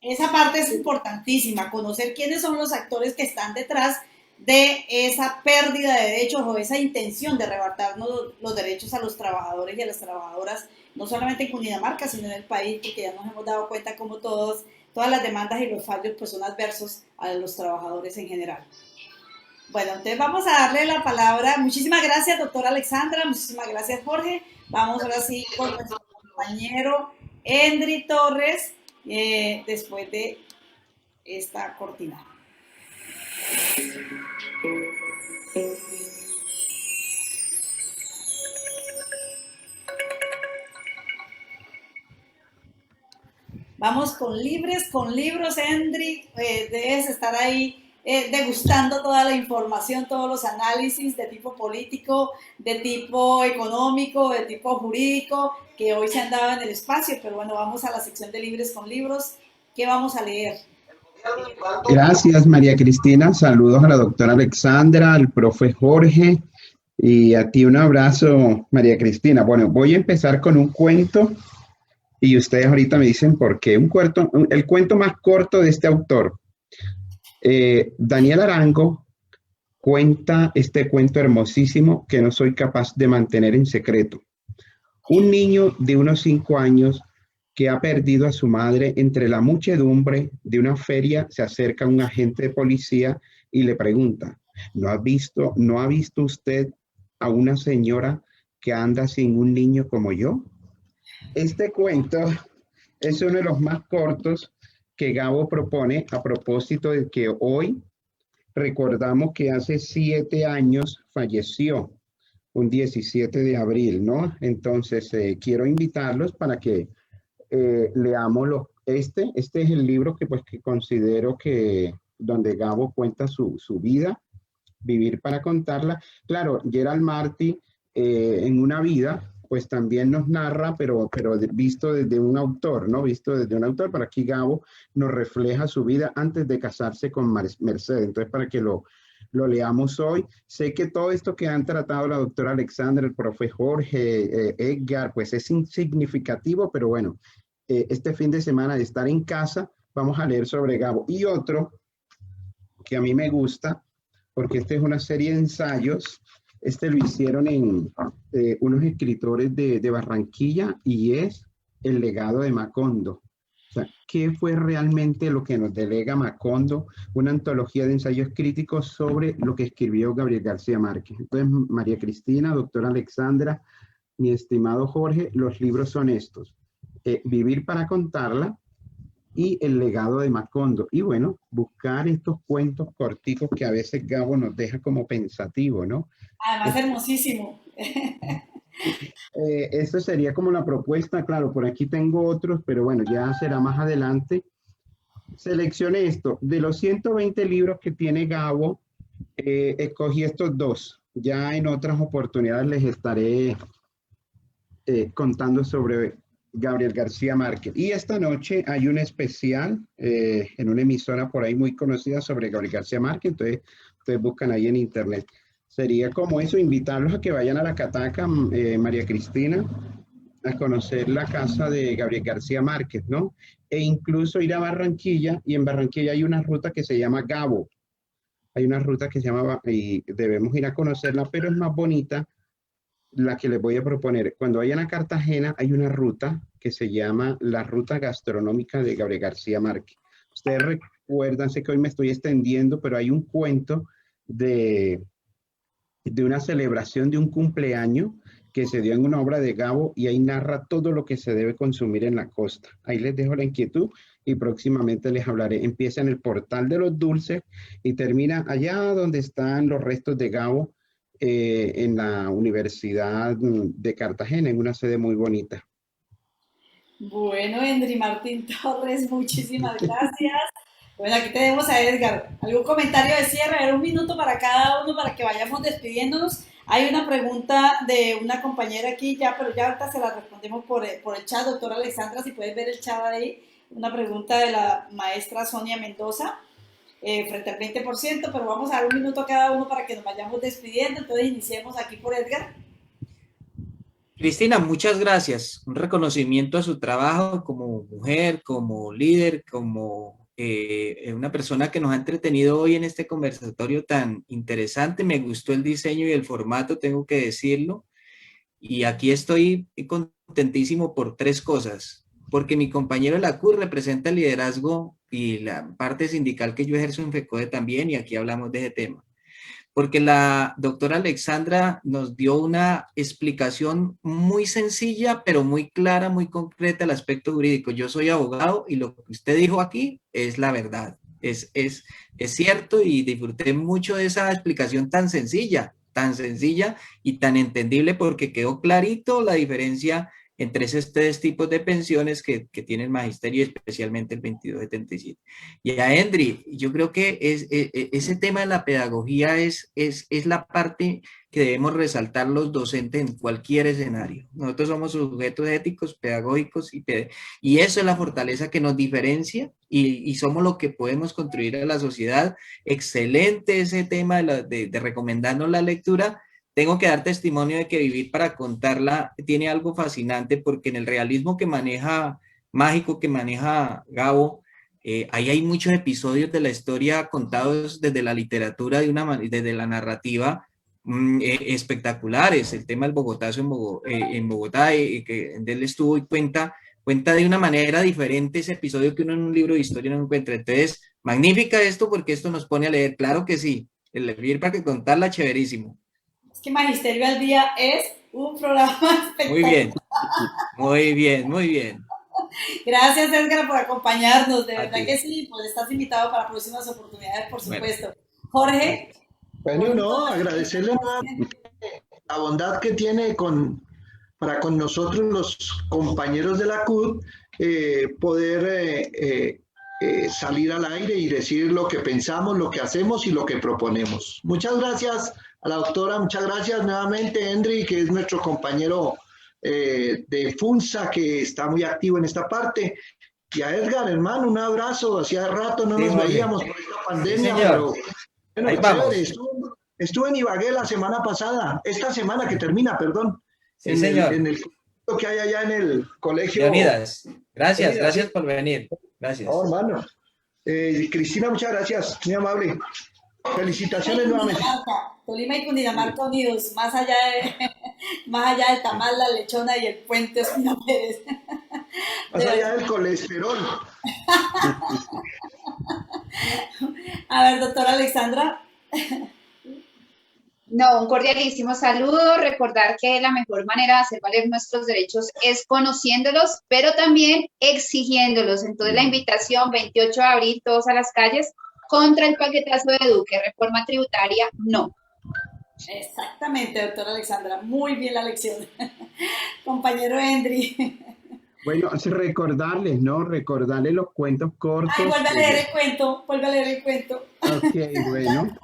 Speaker 1: Esa parte es importantísima, conocer quiénes son los actores que están detrás de esa pérdida de derechos o esa intención de arrebatarnos los derechos a los trabajadores y a las trabajadoras, no solamente en Cundinamarca, sino en el país, porque ya nos hemos dado cuenta como todas las demandas y los fallos pues son adversos a los trabajadores en general. Bueno, entonces vamos a darle la palabra. Muchísimas gracias, doctora Alexandra. Muchísimas gracias, Jorge. Vamos ahora sí con nuestro compañero Henry Torres, después de esta cortina. Vamos con libros, Henry. Debes estar ahí degustando toda la información, todos los análisis de tipo político, de tipo económico, de tipo jurídico, que hoy se han dado en el espacio. Pero bueno, vamos a la sección de libros con libros. ¿Qué vamos a leer?
Speaker 8: Gracias, María Cristina. Saludos a la doctora Alexandra, al profe Jorge y a ti un abrazo, María Cristina. Bueno, voy a empezar con un cuento y ustedes ahorita me dicen por qué. El cuento más corto de este autor. Daniel Arango cuenta este cuento hermosísimo que no soy capaz de mantener en secreto. Un niño de unos 5 años que ha perdido a su madre entre la muchedumbre de una feria. Se acerca un agente de policía y le pregunta, ¿no ha visto usted a una señora que anda sin un niño como yo? Este cuento es uno de los más cortos que Gabo propone a propósito de que hoy recordamos que hace 7 años falleció, un 17 de abril, ¿no? Entonces, quiero invitarlos para que leamos este es el libro que considero que donde Gabo cuenta su vida, Vivir para contarla. Claro, Gerald Marty en Una vida, pues también nos narra, pero visto desde un autor, ¿no? Visto desde un autor, pero aquí Gabo nos refleja su vida antes de casarse con Mercedes. Entonces, para que lo leamos hoy. Sé que todo esto que han tratado la doctora Alexandra, el profe Jorge, Edgar, pues es insignificativo, pero bueno, este fin de semana de estar en casa, vamos a leer sobre Gabo. Y otro que a mí me gusta, porque este es una serie de ensayos, lo hicieron en unos escritores de Barranquilla, y es El legado de Macondo. O sea, ¿qué fue realmente lo que nos delega Macondo? Una antología de ensayos críticos sobre lo que escribió Gabriel García Márquez. Entonces, María Cristina, doctora Alexandra, mi estimado Jorge, los libros son estos. Vivir para contarla y El legado de Macondo. Y bueno, buscar estos cuentos corticos que a veces Gabo nos deja como pensativo, ¿no?
Speaker 1: Además, hermosísimo.
Speaker 8: Eso sería como la propuesta. Claro, por aquí tengo otros, pero bueno, ya será más adelante. Seleccioné esto. De los 120 libros que tiene Gabo, escogí estos 2. Ya en otras oportunidades les estaré contando sobre Gabriel García Márquez. Y esta noche hay un especial en una emisora por ahí muy conocida sobre Gabriel García Márquez. Entonces, ustedes buscan ahí en internet. Sería como eso, invitarlos a que vayan a la Cataca, María Cristina, a conocer la casa de Gabriel García Márquez, ¿no? E incluso ir a Barranquilla, y en Barranquilla hay una ruta que se llama Gabo. Hay una ruta que se llama, y debemos ir a conocerla, pero es más bonita la que les voy a proponer. Cuando vayan a Cartagena hay una ruta que se llama la Ruta Gastronómica de Gabriel García Márquez. Ustedes recuerdan, sé que hoy me estoy extendiendo, pero hay un cuento de una celebración de un cumpleaños que se dio en una obra de Gabo, y ahí narra todo lo que se debe consumir en la costa. Ahí les dejo la inquietud y próximamente les hablaré. Empieza en el Portal de los Dulces y termina allá donde están los restos de Gabo, en la Universidad de Cartagena, en una sede muy bonita.
Speaker 1: Bueno, Henry Martín Torres, muchísimas gracias. Bueno, aquí tenemos a Edgar. ¿Algún comentario de cierre? A ver, un minuto para cada uno para que vayamos despidiéndonos. Hay una pregunta de una compañera aquí ya, pero ya ahorita se la respondemos por el chat. Doctora Alexandra, si puedes ver el chat ahí. Una pregunta de la maestra Sonia Mendoza, frente al 20%, pero vamos a dar un minuto a cada uno para que nos vayamos despidiendo. Entonces iniciemos aquí por Edgar.
Speaker 5: Cristina, muchas gracias. Un reconocimiento a su trabajo como mujer, como líder, como una persona que nos ha entretenido hoy en este conversatorio tan interesante. Me gustó el diseño y el formato, tengo que decirlo. Y aquí estoy contentísimo por 3 cosas. Porque mi compañero de la CUR representa el liderazgo y la parte sindical que yo ejerzo en FECODE también, y aquí hablamos de ese tema. Porque la doctora Alexandra nos dio una explicación muy sencilla, pero muy clara, muy concreta al aspecto jurídico. Yo soy abogado y lo que usted dijo aquí es la verdad, es cierto, y disfruté mucho de esa explicación tan sencilla y tan entendible, porque quedó clarito la diferencia entre esos 3 tipos de pensiones que tiene el magisterio, especialmente el 2277. Y a Henry, yo creo que ese tema de la pedagogía es la parte que debemos resaltar los docentes en cualquier escenario. Nosotros somos sujetos éticos, pedagógicos, y eso es la fortaleza que nos diferencia, y somos lo que podemos contribuir a la sociedad. Excelente ese tema de recomendarnos la lectura. Tengo que dar testimonio de que Vivir para contarla tiene algo fascinante, porque en el realismo mágico que maneja Gabo, ahí hay muchos episodios de la historia contados desde la literatura, desde la narrativa, espectaculares. El tema del Bogotazo en Bogotá, que él estuvo y cuenta cuenta de una manera diferente ese episodio que uno en un libro de historia no encuentra. Entonces, magnífica esto porque esto nos pone a leer, claro que sí, el leer para que contarla, chéverísimo.
Speaker 1: Es que Magisterio al Día es un programa espectacular.
Speaker 5: Muy bien, muy bien, muy bien.
Speaker 1: Gracias, Edgar, por acompañarnos, de
Speaker 5: A
Speaker 1: verdad
Speaker 5: ti.
Speaker 1: que sí, pues estás invitado para próximas oportunidades, por supuesto. Jorge.
Speaker 6: Bueno, no, agradecerle la bondad que tiene para con nosotros los compañeros de la CUT, poder salir al aire y decir lo que pensamos, lo que hacemos y lo que proponemos. Muchas gracias a la doctora, muchas gracias nuevamente, Henry, que es nuestro compañero de FUNSA, que está muy activo en esta parte. Y a Edgar, hermano, un abrazo. Hacía rato no nos veíamos por esta pandemia,
Speaker 5: Sí,
Speaker 6: pero bueno,
Speaker 5: ahí
Speaker 6: chévere.
Speaker 5: vamos.
Speaker 6: Estuve en Ibagué la semana pasada, esta semana que termina, perdón,
Speaker 5: Sí, señor.
Speaker 6: en el que hay allá en el colegio.
Speaker 5: Leonidas, gracias,
Speaker 6: Leonidas,
Speaker 5: gracias
Speaker 6: sí.
Speaker 5: por venir. Gracias.
Speaker 6: Oh, hermano. Cristina, muchas gracias, muy amable. Felicitaciones nuevamente.
Speaker 1: Tolima y Cundinamarca unidos, más allá del tamal, la lechona y el puente Espina Pérez.
Speaker 6: Más allá del colesterol.
Speaker 1: A ver, doctora Alexandra.
Speaker 7: No, un cordialísimo saludo. Recordar que la mejor manera de hacer valer nuestros derechos es conociéndolos, pero también exigiéndolos. Entonces, la invitación, 28 de abril, todos a las calles, contra el paquetazo de Duque, reforma tributaria, no.
Speaker 1: Exactamente, doctora Alexandra, muy bien la lección. Compañero Henry.
Speaker 8: Bueno, recordarles, ¿no? Recordarles los cuentos cortos.
Speaker 1: Ay, vuelve a leer el cuento, vuelve a leer el cuento.
Speaker 8: Ok, bueno.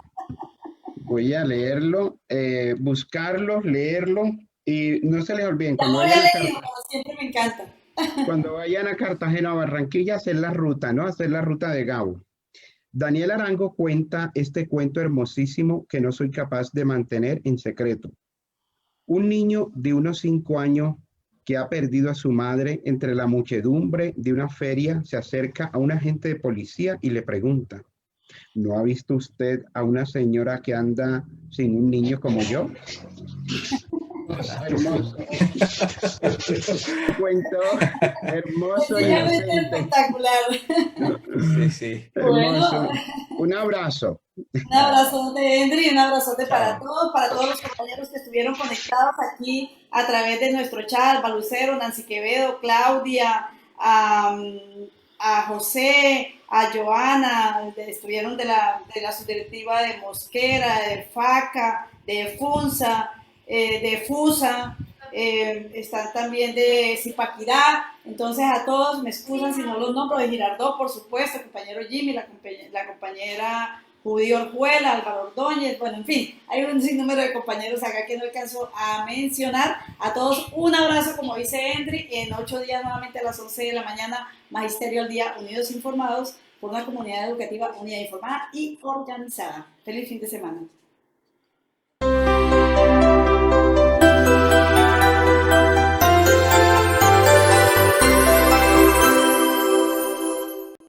Speaker 8: Voy a leerlo, buscarlos, leerlo y no se les olviden.
Speaker 1: Ya lo había leído, pero siempre me encanta.
Speaker 8: Cuando vayan a Cartagena o Barranquilla, hacer la ruta, ¿no? Hacer la ruta de Gabo. Daniel Arango cuenta este cuento hermosísimo que no soy capaz de mantener en secreto. Un niño de unos 5 años que ha perdido a su madre entre la muchedumbre de una feria se acerca a un agente de policía y le pregunta: ¿no ha visto usted a una señora que anda sin un niño como yo? Hermoso. Cuento hermoso y
Speaker 1: espectacular.
Speaker 5: Sí, sí.
Speaker 8: Hermoso.
Speaker 1: Bueno.
Speaker 8: Un abrazo.
Speaker 1: Un abrazote, Henry, un abrazote para todos los compañeros que estuvieron conectados aquí a través de nuestro chat, Balucero, Nancy Quevedo, Claudia, a José, a Joana, estuvieron de la subdirectiva de Mosquera, de FACA, de FUNSA, de FUSA, están también de Zipaquirá. Entonces a todos, me excusan si no los nombro, de Girardot, por supuesto, el compañero Jimmy, la compañera Judío Orjuela, Álvaro Ordóñez, bueno, en fin, hay un sinnúmero de compañeros acá que no alcanzo a mencionar. A todos un abrazo, como dice Henry, en 8 días nuevamente a las 11 de la mañana, Magisterio al Día, unidos informados por una comunidad educativa unida, informada y organizada. Feliz fin de semana.